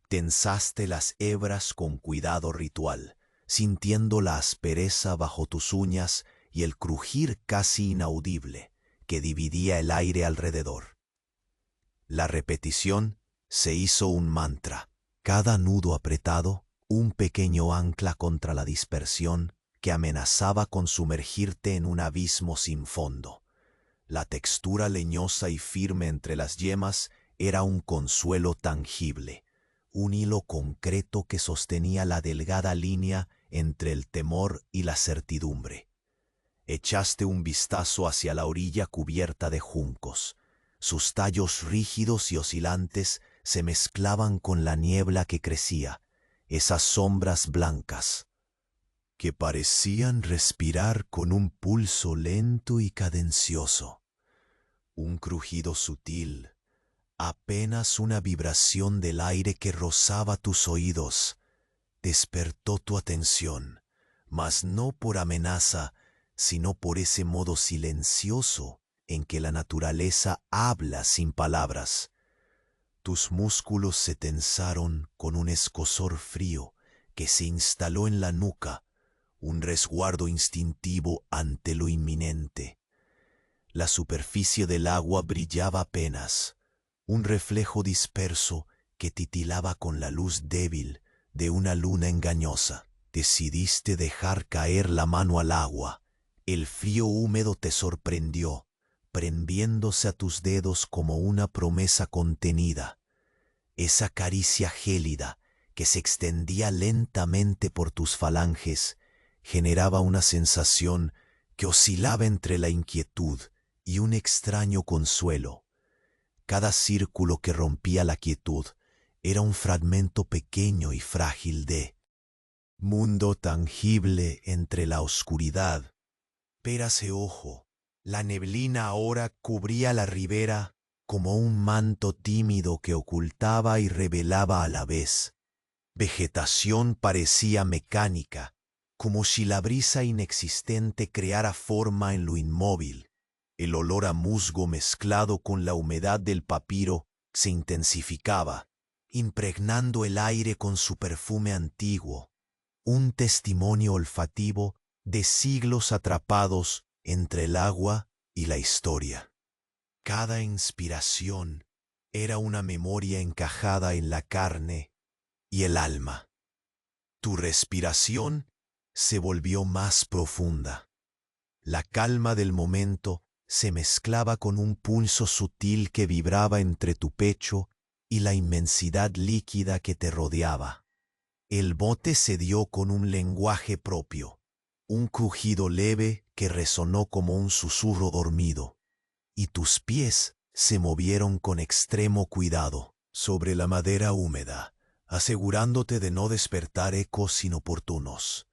Tensaste las hebras con cuidado ritual, sintiendo la aspereza bajo tus uñas y el crujir casi inaudible que dividía el aire alrededor. La repetición se hizo un mantra, cada nudo apretado, un pequeño ancla contra la dispersión que amenazaba con sumergirte en un abismo sin fondo. La textura leñosa y firme entre las yemas era un consuelo tangible, un hilo concreto que sostenía la delgada línea entre el temor y la certidumbre. Echaste un vistazo hacia la orilla cubierta de juncos. Sus tallos rígidos y oscilantes se mezclaban con la niebla que crecía, esas sombras blancas, que parecían respirar con un pulso lento y cadencioso. Un crujido sutil, apenas una vibración del aire que rozaba tus oídos, despertó tu atención, mas no por amenaza, sino por ese modo silencioso en que la naturaleza habla sin palabras. Tus músculos se tensaron con un escozor frío que se instaló en la nuca, un resguardo instintivo ante lo inminente. La superficie del agua brillaba apenas, un reflejo disperso que titilaba con la luz débil de una luna engañosa. Decidiste dejar caer la mano al agua. El frío húmedo te sorprendió, prendiéndose a tus dedos como una promesa contenida. Esa caricia gélida que se extendía lentamente por tus falanges generaba una sensación que oscilaba entre la inquietud y un extraño consuelo. Cada círculo que rompía la quietud era un fragmento pequeño y frágil de mundo tangible entre la oscuridad. Pérase ojo, la neblina ahora cubría la ribera como un manto tímido que ocultaba y revelaba a la vez. Vegetación parecía mecánica, como si la brisa inexistente creara forma en lo inmóvil. El olor a musgo mezclado con la humedad del papiro se intensificaba, impregnando el aire con su perfume antiguo, un testimonio olfativo de siglos atrapados entre el agua y la historia. Cada inspiración era una memoria encajada en la carne y el alma. Tu respiración se volvió más profunda. La calma del momento se mezclaba con un pulso sutil que vibraba entre tu pecho y la inmensidad líquida que te rodeaba. El bote se dio con un lenguaje propio, un crujido leve que resonó como un susurro dormido, y tus pies se movieron con extremo cuidado sobre la madera húmeda, asegurándote de no despertar ecos inoportunos.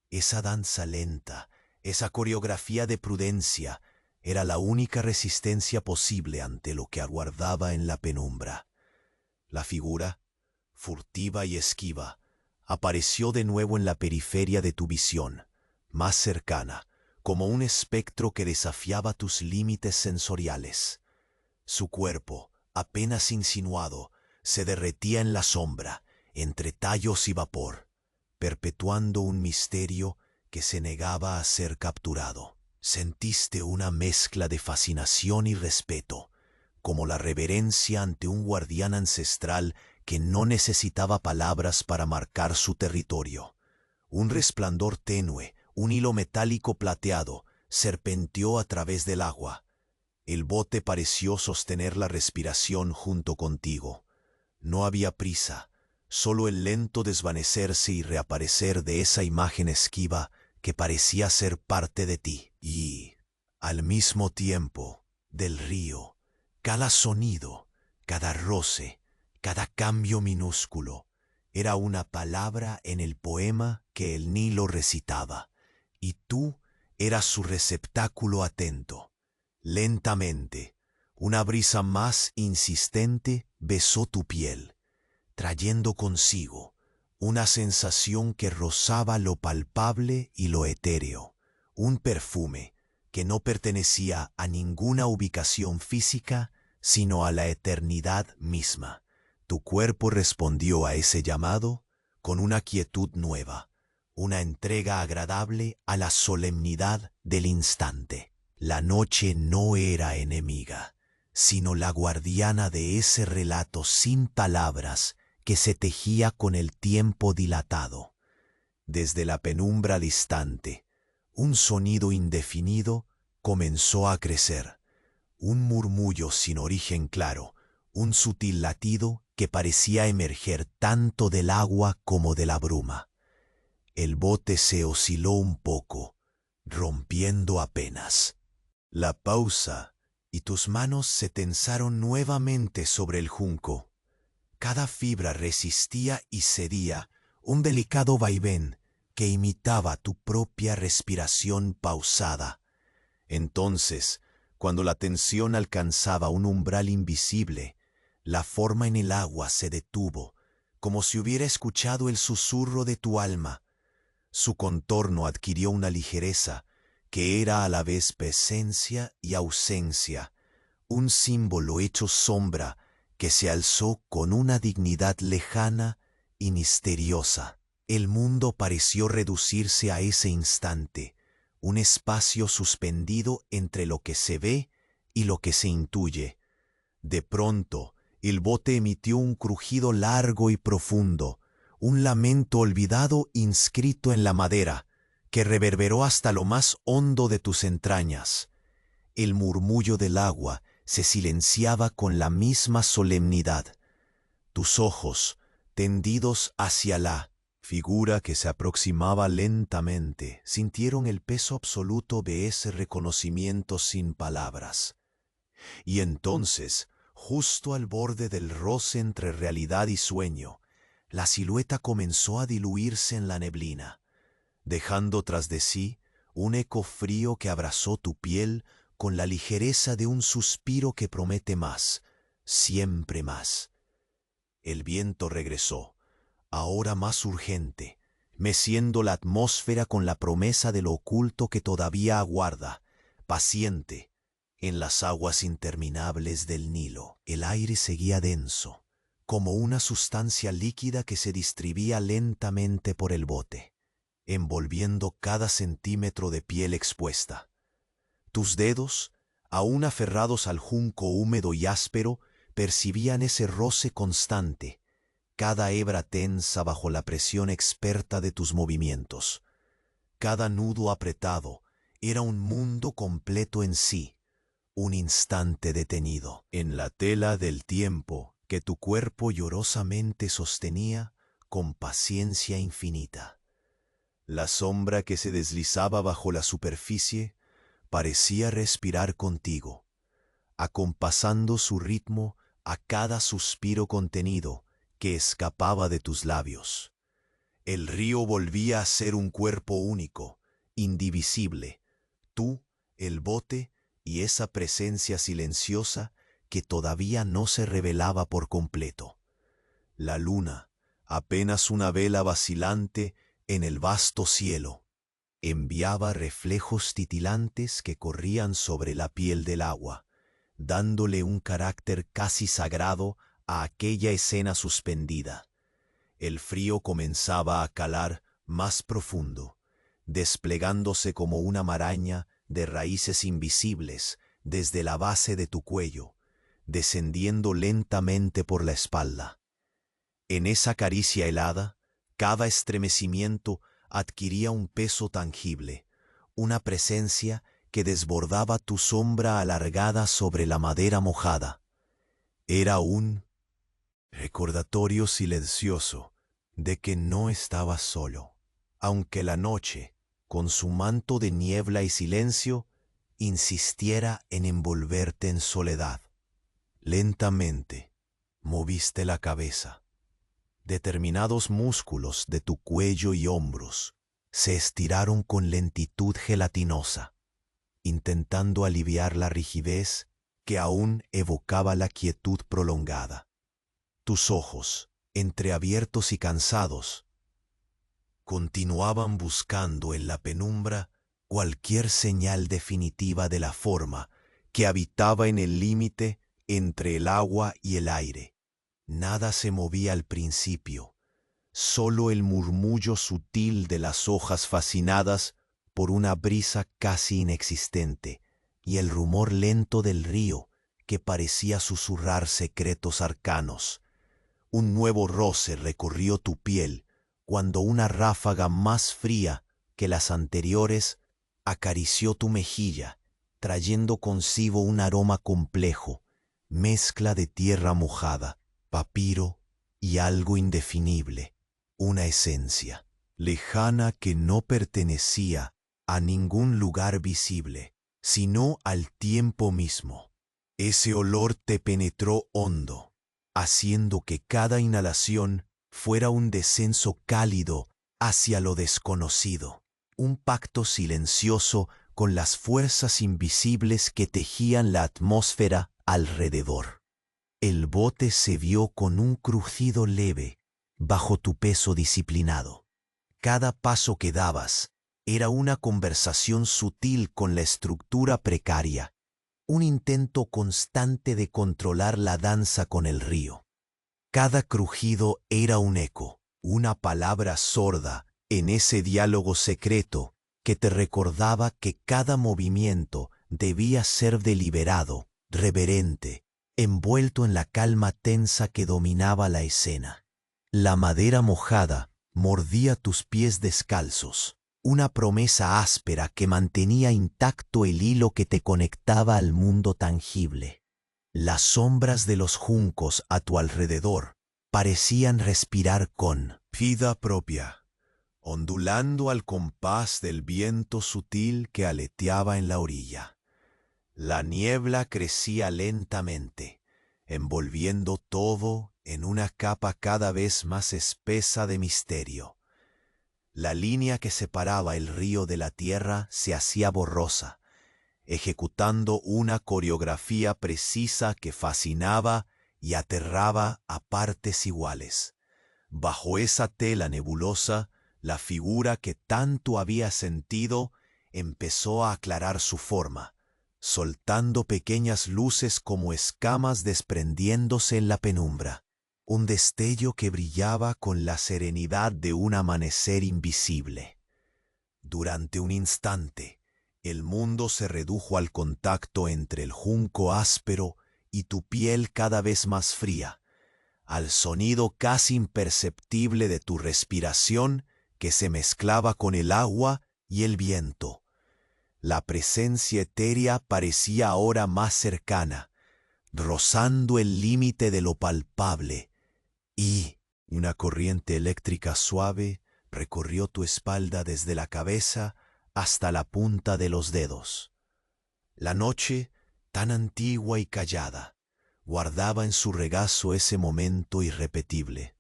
Esa danza lenta, esa coreografía de prudencia, era la única resistencia posible ante lo que aguardaba en la penumbra. La figura, furtiva y esquiva, apareció de nuevo en la periferia de tu visión, más cercana, como un espectro que desafiaba tus límites sensoriales. Su cuerpo, apenas insinuado, se derretía en la sombra, entre tallos y vapor, perpetuando un misterio que se negaba a ser capturado. Sentiste una mezcla de fascinación y respeto, como la reverencia ante un guardián ancestral que no necesitaba palabras para marcar su territorio. Un resplandor tenue, un hilo metálico plateado, serpenteó a través del agua. El bote pareció sostener la respiración junto contigo. No había prisa, solo el lento desvanecerse y reaparecer de esa imagen esquiva que parecía ser parte de ti. Y, al mismo tiempo, del río, cada sonido, cada roce, cada cambio minúsculo, era una palabra en el poema que el Nilo recitaba, y tú eras su receptáculo atento. Lentamente, una brisa más insistente besó tu piel, trayendo consigo una sensación que rozaba lo palpable y lo etéreo, un perfume que no pertenecía a ninguna ubicación física, sino a la eternidad misma. Tu cuerpo respondió a ese llamado con una quietud nueva, una entrega agradable a la solemnidad del instante. La noche no era enemiga, sino la guardiana de ese relato sin palabras que se tejía con el tiempo dilatado. Desde la penumbra distante, un sonido indefinido comenzó a crecer, un murmullo sin origen claro, un sutil latido que parecía emerger tanto del agua como de la bruma. El bote se osciló un poco, rompiendo apenas. La pausa, y tus manos se tensaron nuevamente sobre el junco. Cada fibra resistía y cedía, un delicado vaivén que imitaba tu propia respiración pausada. Entonces, cuando la tensión alcanzaba un umbral invisible, la forma en el agua se detuvo, como si hubiera escuchado el susurro de tu alma. Su contorno adquirió una ligereza que era a la vez presencia y ausencia, un símbolo hecho sombra que se alzó con una dignidad lejana y misteriosa. El mundo pareció reducirse a ese instante, un espacio suspendido entre lo que se ve y lo que se intuye. De pronto, el bote emitió un crujido largo y profundo, un lamento olvidado inscrito en la madera, que reverberó hasta lo más hondo de tus entrañas. El murmullo del agua se silenciaba con la misma solemnidad. Tus ojos, tendidos hacia la figura que se aproximaba lentamente, sintieron el peso absoluto de ese reconocimiento sin palabras. Y entonces, justo al borde del roce entre realidad y sueño, la silueta comenzó a diluirse en la neblina, dejando tras de sí un eco frío que abrazó tu piel con la ligereza de un suspiro que promete más, siempre más. El viento regresó, ahora más urgente, meciendo la atmósfera con la promesa de lo oculto que todavía aguarda, paciente, en las aguas interminables del Nilo. El aire seguía denso, como una sustancia líquida que se distribuía lentamente por el bote, envolviendo cada centímetro de piel expuesta. Tus dedos, aún aferrados al junco húmedo y áspero, percibían ese roce constante, cada hebra tensa bajo la presión experta de tus movimientos. Cada nudo apretado era un mundo completo en sí, un instante detenido. En la tela del tiempo que tu cuerpo llorosamente sostenía con paciencia infinita. La sombra que se deslizaba bajo la superficie parecía respirar contigo, acompasando su ritmo a cada suspiro contenido que escapaba de tus labios. El río volvía a ser un cuerpo único, indivisible, tú, el bote y esa presencia silenciosa que todavía no se revelaba por completo. La luna, apenas una vela vacilante en el vasto cielo, enviaba reflejos titilantes que corrían sobre la piel del agua, dándole un carácter casi sagrado a aquella escena suspendida. El frío comenzaba a calar más profundo, desplegándose como una maraña de raíces invisibles desde la base de tu cuello, descendiendo lentamente por la espalda. En esa caricia helada, cada estremecimiento adquiría un peso tangible, una presencia que desbordaba tu sombra alargada sobre la madera mojada. Era un recordatorio silencioso de que no estabas solo, aunque la noche, con su manto de niebla y silencio, insistiera en envolverte en soledad. Lentamente moviste la cabeza. Determinados músculos de tu cuello y hombros se estiraron con lentitud gelatinosa, intentando aliviar la rigidez que aún evocaba la quietud prolongada. Tus ojos, entreabiertos y cansados, continuaban buscando en la penumbra cualquier señal definitiva de la forma que habitaba en el límite entre el agua y el aire. Nada se movía al principio, Solo el murmullo sutil de las hojas fascinadas por una brisa casi inexistente y el rumor lento del río que parecía susurrar secretos arcanos. Un nuevo roce recorrió tu piel cuando una ráfaga más fría que las anteriores acarició tu mejilla, trayendo consigo un aroma complejo, mezcla de tierra mojada, papiro y algo indefinible, una esencia lejana que no pertenecía a ningún lugar visible, sino al tiempo mismo. Ese olor te penetró hondo, haciendo que cada inhalación fuera un descenso cálido hacia lo desconocido, un pacto silencioso con las fuerzas invisibles que tejían la atmósfera alrededor. El bote se vio con un crujido leve bajo tu peso disciplinado. Cada paso que dabas era una conversación sutil con la estructura precaria, un intento constante de controlar la danza con el río. Cada crujido era un eco, una palabra sorda en ese diálogo secreto que te recordaba que cada movimiento debía ser deliberado, reverente, envuelto en la calma tensa que dominaba la escena. La madera mojada mordía tus pies descalzos, una promesa áspera que mantenía intacto el hilo que te conectaba al mundo tangible. Las sombras de los juncos a tu alrededor parecían respirar con vida propia, ondulando al compás del viento sutil que aleteaba en la orilla. La niebla crecía lentamente, envolviendo todo en una capa cada vez más espesa de misterio. La línea que separaba el río de la tierra se hacía borrosa, ejecutando una coreografía precisa que fascinaba y aterraba a partes iguales. Bajo esa tela nebulosa, la figura que tanto había sentido empezó a aclarar su forma, soltando pequeñas luces como escamas desprendiéndose en la penumbra. Un destello que brillaba con la serenidad de un amanecer invisible. Durante un instante, el mundo se redujo al contacto entre el junco áspero y tu piel cada vez más fría, al sonido casi imperceptible de tu respiración que se mezclaba con el agua y el viento. La presencia etérea parecía ahora más cercana, rozando el límite de lo palpable, y una corriente eléctrica suave recorrió tu espalda desde la cabeza hasta la punta de los dedos. La noche, tan antigua y callada, guardaba en su regazo ese momento irrepetible,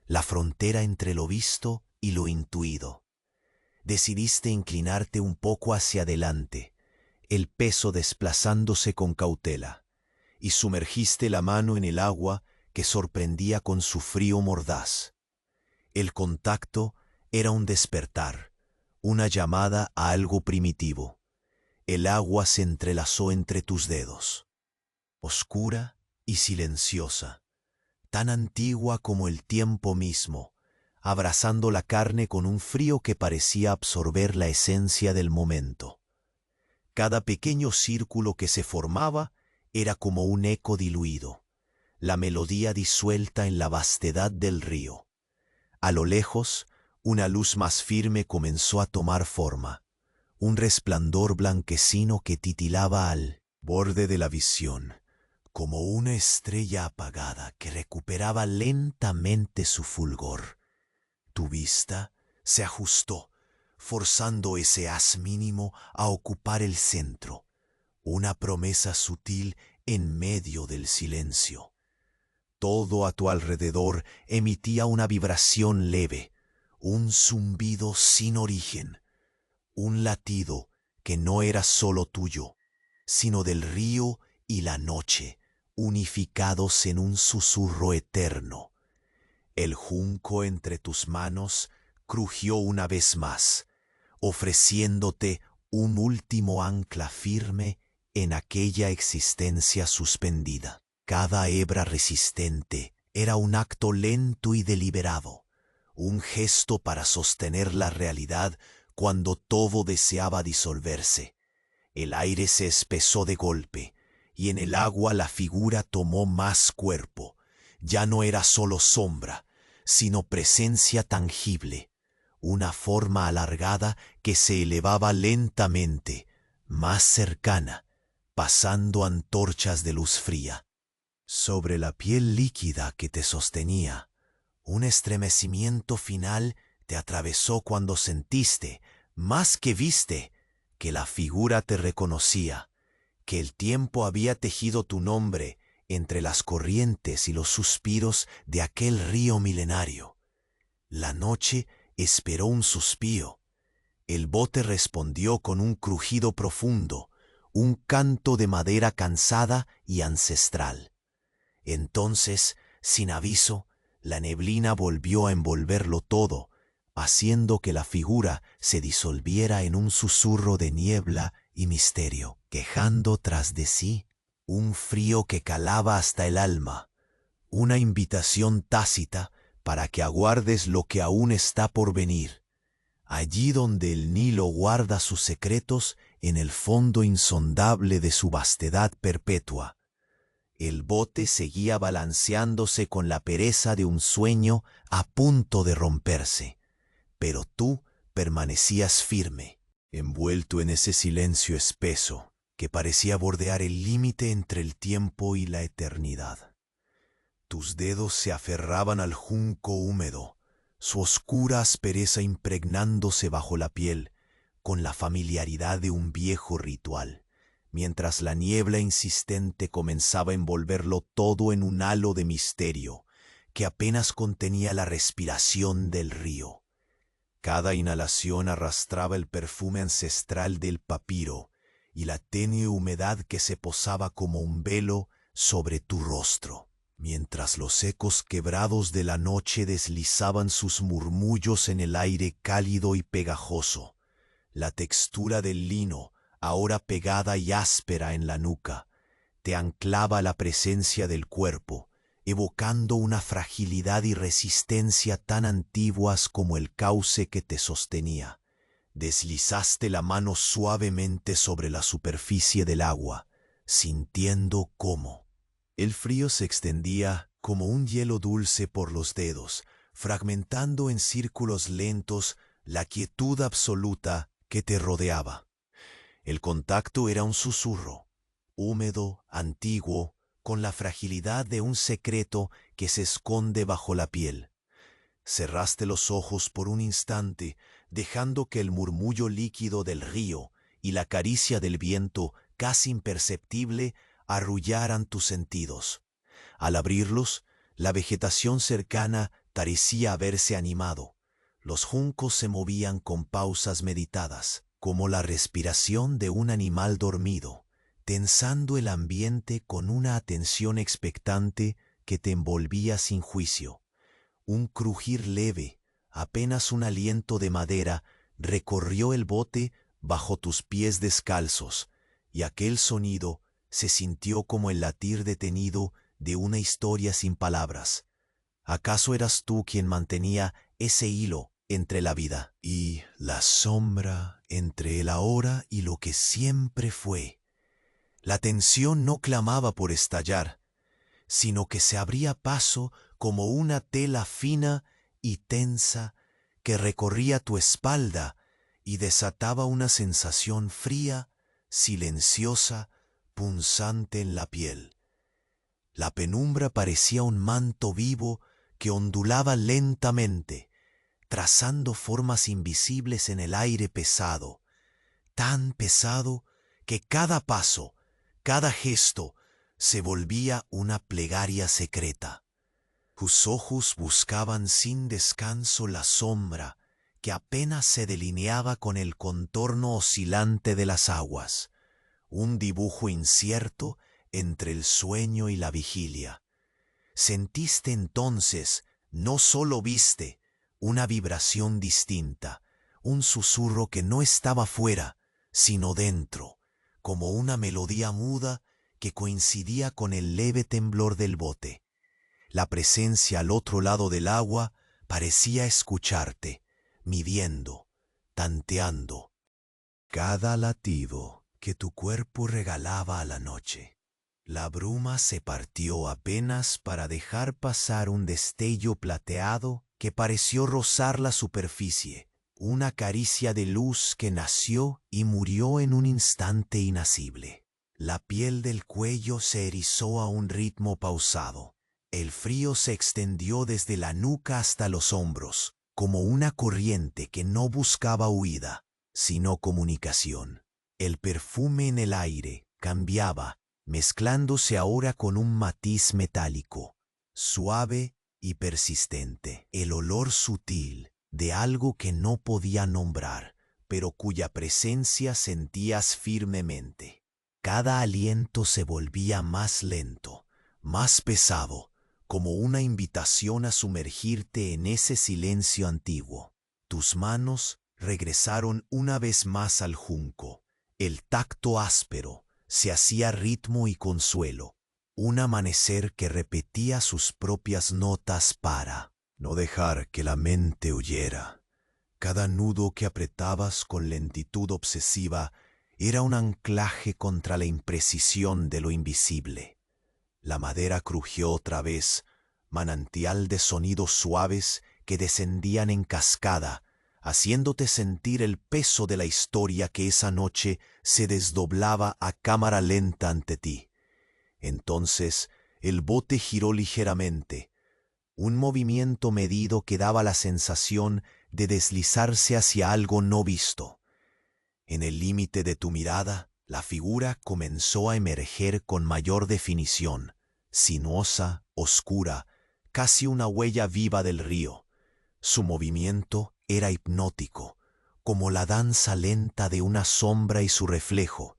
la frontera entre lo visto y lo intuido. Decidiste inclinarte un poco hacia adelante, el peso desplazándose con cautela, y sumergiste la mano en el agua que sorprendía con su frío mordaz. El contacto era un despertar, una llamada a algo primitivo. El agua se entrelazó entre tus dedos, oscura y silenciosa, tan antigua como el tiempo mismo, abrazando la carne con un frío que parecía absorber la esencia del momento. Cada pequeño círculo que se formaba era como un eco diluido, la melodía disuelta en la vastedad del río. A lo lejos, una luz más firme comenzó a tomar forma, un resplandor blanquecino que titilaba al borde de la visión, como una estrella apagada que recuperaba lentamente su fulgor. Tu vista se ajustó, forzando ese haz mínimo a ocupar el centro, una promesa sutil en medio del silencio. Todo a tu alrededor emitía una vibración leve, un zumbido sin origen, un latido que no era solo tuyo, sino del río y la noche, unificados en un susurro eterno. El junco entre tus manos crujió una vez más, ofreciéndote un último ancla firme en aquella existencia suspendida. Cada hebra resistente era un acto lento y deliberado, un gesto para sostener la realidad cuando todo deseaba disolverse. El aire se espesó de golpe, y en el agua la figura tomó más cuerpo. Ya no era solo sombra, sino presencia tangible, una forma alargada que se elevaba lentamente, más cercana, pasando antorchas de luz fría. Sobre la piel líquida que te sostenía, un estremecimiento final te atravesó cuando sentiste, más que viste, que la figura te reconocía, que el tiempo había tejido tu nombre entre las corrientes y los suspiros de aquel río milenario. La noche esperó un suspiro. El bote respondió con un crujido profundo, un canto de madera cansada y ancestral. Entonces, sin aviso, la neblina volvió a envolverlo todo, haciendo que la figura se disolviera en un susurro de niebla y misterio, quejando tras de sí un frío que calaba hasta el alma, una invitación tácita para que aguardes lo que aún está por venir, allí donde el Nilo guarda sus secretos en el fondo insondable de su vastedad perpetua. El bote seguía balanceándose con la pereza de un sueño a punto de romperse, pero tú permanecías firme, envuelto en ese silencio espeso que parecía bordear el límite entre el tiempo y la eternidad. Tus dedos se aferraban al junco húmedo, su oscura aspereza impregnándose bajo la piel con la familiaridad de un viejo ritual, mientras la niebla insistente comenzaba a envolverlo todo en un halo de misterio que apenas contenía la respiración del río. Cada inhalación arrastraba el perfume ancestral del papiro y la tenue humedad que se posaba como un velo sobre tu rostro, mientras los ecos quebrados de la noche deslizaban sus murmullos en el aire cálido y pegajoso. La textura del lino, ahora pegada y áspera en la nuca, te anclaba a la presencia del cuerpo, evocando una fragilidad y resistencia tan antiguas como el cauce que te sostenía. Deslizaste la mano suavemente sobre la superficie del agua, sintiendo cómo el frío se extendía como un hielo dulce por los dedos, fragmentando en círculos lentos la quietud absoluta que te rodeaba. El contacto era un susurro, húmedo, antiguo, con la fragilidad de un secreto que se esconde bajo la piel. Cerraste los ojos por un instante, dejando que el murmullo líquido del río y la caricia del viento, casi imperceptible, arrullaran tus sentidos. Al abrirlos, la vegetación cercana parecía haberse animado. Los juncos se movían con pausas meditadas, como la respiración de un animal dormido, tensando el ambiente con una atención expectante que te envolvía sin juicio. Un crujir leve, apenas un aliento de madera, recorrió el bote bajo tus pies descalzos, y aquel sonido se sintió como el latir detenido de una historia sin palabras. ¿Acaso eras tú quien mantenía ese hilo entre la vida y la sombra entre el ahora y lo que siempre fue? La tensión no clamaba por estallar, sino que se abría paso como una tela fina y tensa que recorría tu espalda y desataba una sensación fría, silenciosa, punzante en la piel. La penumbra parecía un manto vivo que ondulaba lentamente, trazando formas invisibles en el aire pesado, tan pesado que cada paso, cada gesto, se volvía una plegaria secreta. Tus ojos buscaban sin descanso la sombra que apenas se delineaba con el contorno oscilante de las aguas, un dibujo incierto entre el sueño y la vigilia. Sentiste entonces, no solo viste, una vibración distinta, un susurro que no estaba fuera, sino dentro, como una melodía muda que coincidía con el leve temblor del bote. La presencia al otro lado del agua parecía escucharte, midiendo, tanteando cada latido que tu cuerpo regalaba a la noche. La bruma se partió apenas para dejar pasar un destello plateado que pareció rozar la superficie, una caricia de luz que nació y murió en un instante inacible. La piel del cuello se erizó a un ritmo pausado. El frío se extendió desde la nuca hasta los hombros, como una corriente que no buscaba huida, sino comunicación. El perfume en el aire cambiaba, mezclándose ahora con un matiz metálico, suave y persistente. El olor sutil de algo que no podía nombrar, pero cuya presencia sentías firmemente. Cada aliento se volvía más lento, más pesado, como una invitación a sumergirte en ese silencio antiguo. Tus manos regresaron una vez más al junco. El tacto áspero se hacía ritmo y consuelo. Un amanecer que repetía sus propias notas para no dejar que la mente huyera. Cada nudo que apretabas con lentitud obsesiva era un anclaje contra la imprecisión de lo invisible. La madera crujió otra vez, manantial de sonidos suaves que descendían en cascada, haciéndote sentir el peso de la historia que esa noche se desdoblaba a cámara lenta ante ti. Entonces el bote giró ligeramente, un movimiento medido que daba la sensación de deslizarse hacia algo no visto. En el límite de tu mirada, la figura comenzó a emerger con mayor definición, sinuosa, oscura, casi una huella viva del río. Su movimiento era hipnótico, como la danza lenta de una sombra y su reflejo,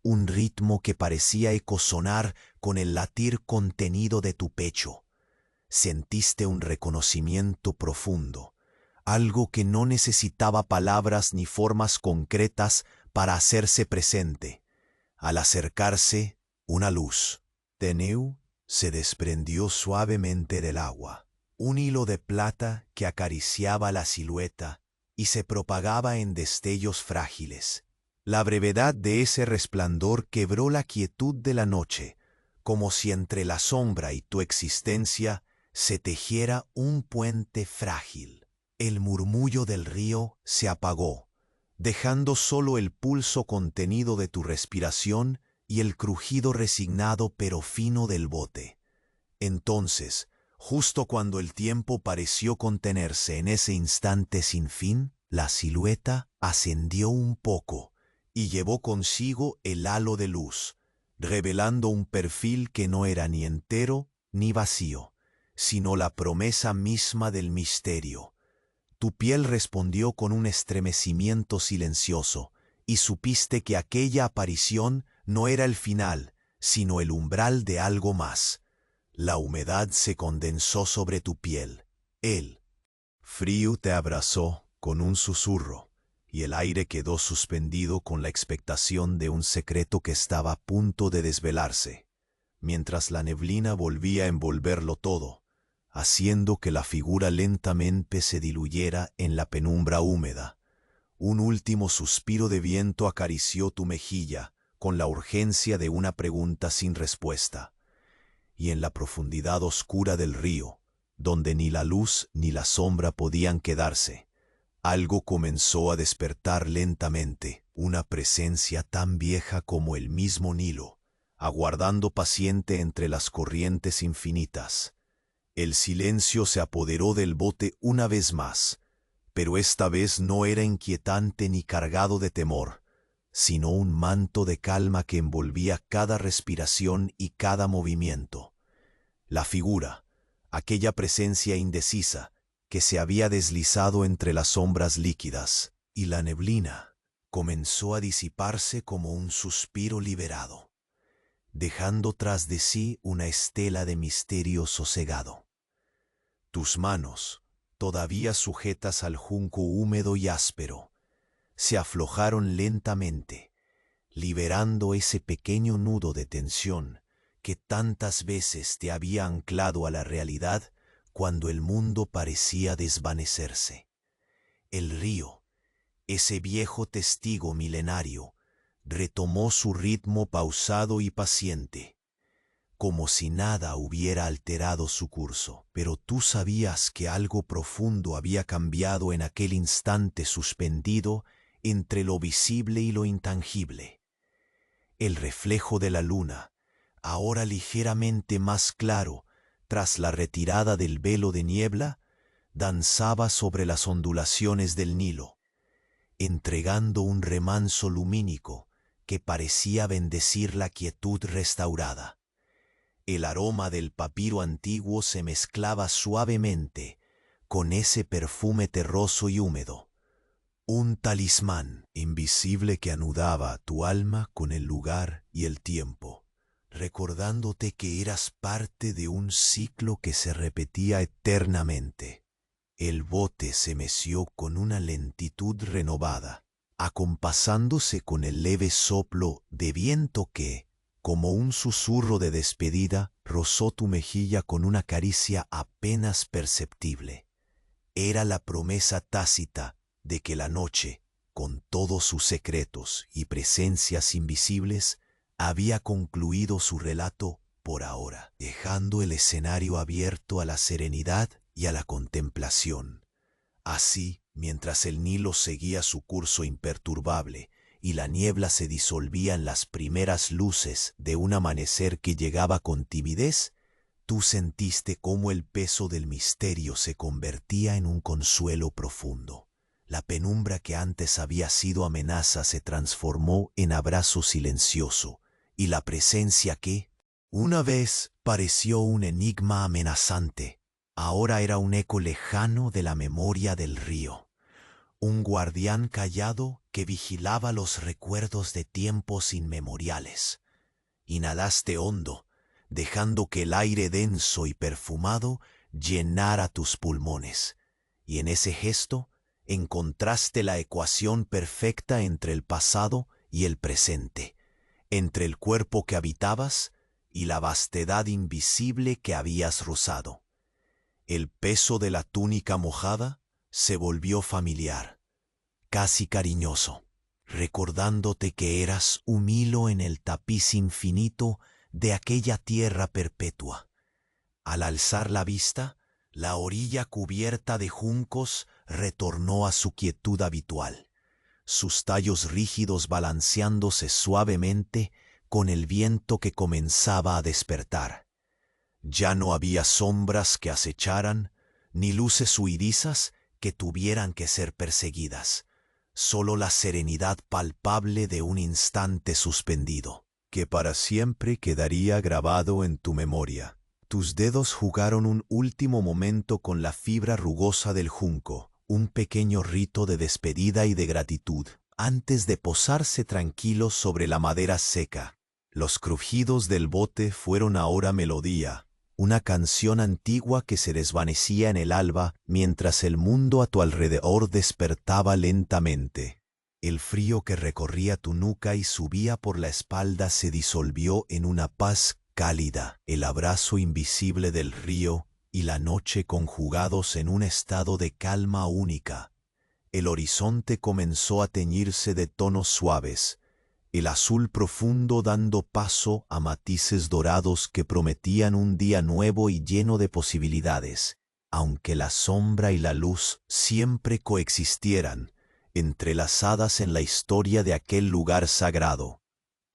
un ritmo que parecía ecosonar con el latir contenido de tu pecho. Sentiste un reconocimiento profundo, algo que no necesitaba palabras ni formas concretas para hacerse presente. Al acercarse, una luz tenue se desprendió suavemente del agua, un hilo de plata que acariciaba la silueta y se propagaba en destellos frágiles. La brevedad de ese resplandor quebró la quietud de la noche, como si entre la sombra y tu existencia se tejiera un puente frágil. El murmullo del río se apagó, dejando solo el pulso contenido de tu respiración y el crujido resignado pero fino del bote. Entonces, justo cuando el tiempo pareció contenerse en ese instante sin fin, la silueta ascendió un poco y llevó consigo el halo de luz, revelando un perfil que no era ni entero ni vacío, sino la promesa misma del misterio. Tu piel respondió con un estremecimiento silencioso, y supiste que aquella aparición no era el final, sino el umbral de algo más. La humedad se condensó sobre tu piel. El frío te abrazó con un susurro, y el aire quedó suspendido con la expectación de un secreto que estaba a punto de desvelarse, mientras la neblina volvía a envolverlo todo, haciendo que la figura lentamente se diluyera en la penumbra húmeda. Un último suspiro de viento acarició tu mejilla con la urgencia de una pregunta sin respuesta. Y en la profundidad oscura del río, donde ni la luz ni la sombra podían quedarse, algo comenzó a despertar lentamente, una presencia tan vieja como el mismo Nilo, aguardando paciente entre las corrientes infinitas. El silencio se apoderó del bote una vez más, pero esta vez no era inquietante ni cargado de temor, sino un manto de calma que envolvía cada respiración y cada movimiento. La figura, aquella presencia indecisa que se había deslizado entre las sombras líquidas y la neblina, comenzó a disiparse como un suspiro liberado, dejando tras de sí una estela de misterio sosegado. Tus manos, todavía sujetas al junco húmedo y áspero, se aflojaron lentamente, liberando ese pequeño nudo de tensión que tantas veces te había anclado a la realidad cuando el mundo parecía desvanecerse. El río, ese viejo testigo milenario, retomó su ritmo pausado y paciente, como si nada hubiera alterado su curso. Pero tú sabías que algo profundo había cambiado en aquel instante suspendido entre lo visible y lo intangible. El reflejo de la luna, ahora ligeramente más claro tras la retirada del velo de niebla, danzaba sobre las ondulaciones del Nilo, entregando un remanso lumínico que parecía bendecir la quietud restaurada. El aroma del papiro antiguo se mezclaba suavemente con ese perfume terroso y húmedo, un talismán invisible que anudaba tu alma con el lugar y el tiempo, recordándote que eras parte de un ciclo que se repetía eternamente. El bote se meció con una lentitud renovada, acompasándose con el leve soplo de viento que, como un susurro de despedida, rozó tu mejilla con una caricia apenas perceptible. Era la promesa tácita de que la noche, con todos sus secretos y presencias invisibles, había concluido su relato por ahora, dejando el escenario abierto a la serenidad y a la contemplación. Así, mientras el Nilo seguía su curso imperturbable y la niebla se disolvía en las primeras luces de un amanecer que llegaba con timidez, tú sentiste cómo el peso del misterio se convertía en un consuelo profundo. La penumbra que antes había sido amenaza se transformó en abrazo silencioso, y la presencia que, una vez, pareció un enigma amenazante, ahora era un eco lejano de la memoria del río, un guardián callado que vigilaba los recuerdos de tiempos inmemoriales. Inhalaste hondo, dejando que el aire denso y perfumado llenara tus pulmones, y en ese gesto encontraste la ecuación perfecta entre el pasado y el presente, entre el cuerpo que habitabas y la vastedad invisible que habías rozado. El peso de la túnica mojada se volvió familiar, casi cariñoso, recordándote que eras un hilo en el tapiz infinito de aquella tierra perpetua. Al alzar la vista, la orilla cubierta de juncos retornó a su quietud habitual, sus tallos rígidos balanceándose suavemente con el viento que comenzaba a despertar. Ya no había sombras que acecharan, ni luces huidizas que tuvieran que ser perseguidas, solo la serenidad palpable de un instante suspendido, que para siempre quedaría grabado en tu memoria. Tus dedos jugaron un último momento con la fibra rugosa del junco, un pequeño rito de despedida y de gratitud, antes de posarse tranquilos sobre la madera seca. Los crujidos del bote fueron ahora melodía, una canción antigua que se desvanecía en el alba mientras el mundo a tu alrededor despertaba lentamente. El frío que recorría tu nuca y subía por la espalda se disolvió en una paz cálida, el abrazo invisible del río y la noche conjugados en un estado de calma única. El horizonte comenzó a teñirse de tonos suaves, el azul profundo dando paso a matices dorados que prometían un día nuevo y lleno de posibilidades, aunque la sombra y la luz siempre coexistieran, entrelazadas en la historia de aquel lugar sagrado.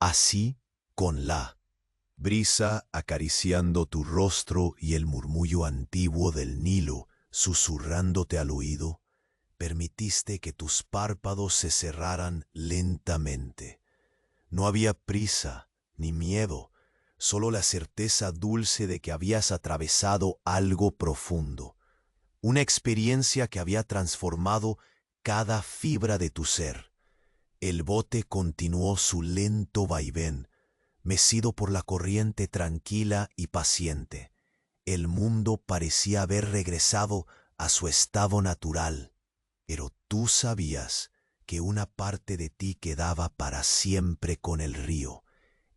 Así, con la brisa acariciando tu rostro y el murmullo antiguo del Nilo susurrándote al oído, permitiste que tus párpados se cerraran lentamente. No había prisa ni miedo, solo la certeza dulce de que habías atravesado algo profundo, una experiencia que había transformado cada fibra de tu ser. El bote continuó su lento vaivén, mecido por la corriente tranquila y paciente. El mundo parecía haber regresado a su estado natural, pero tú sabías que una parte de ti quedaba para siempre con el río,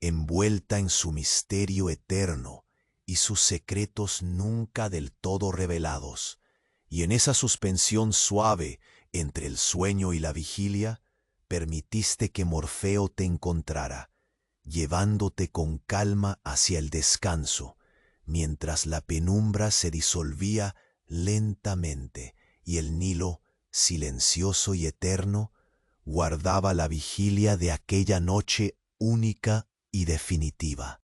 envuelta en su misterio eterno y sus secretos nunca del todo revelados. Y en esa suspensión suave entre el sueño y la vigilia, permitiste que Morfeo te encontrara, llevándote con calma hacia el descanso, mientras la penumbra se disolvía lentamente y el Nilo, silencioso y eterno, guardaba la vigilia de aquella noche única y definitiva.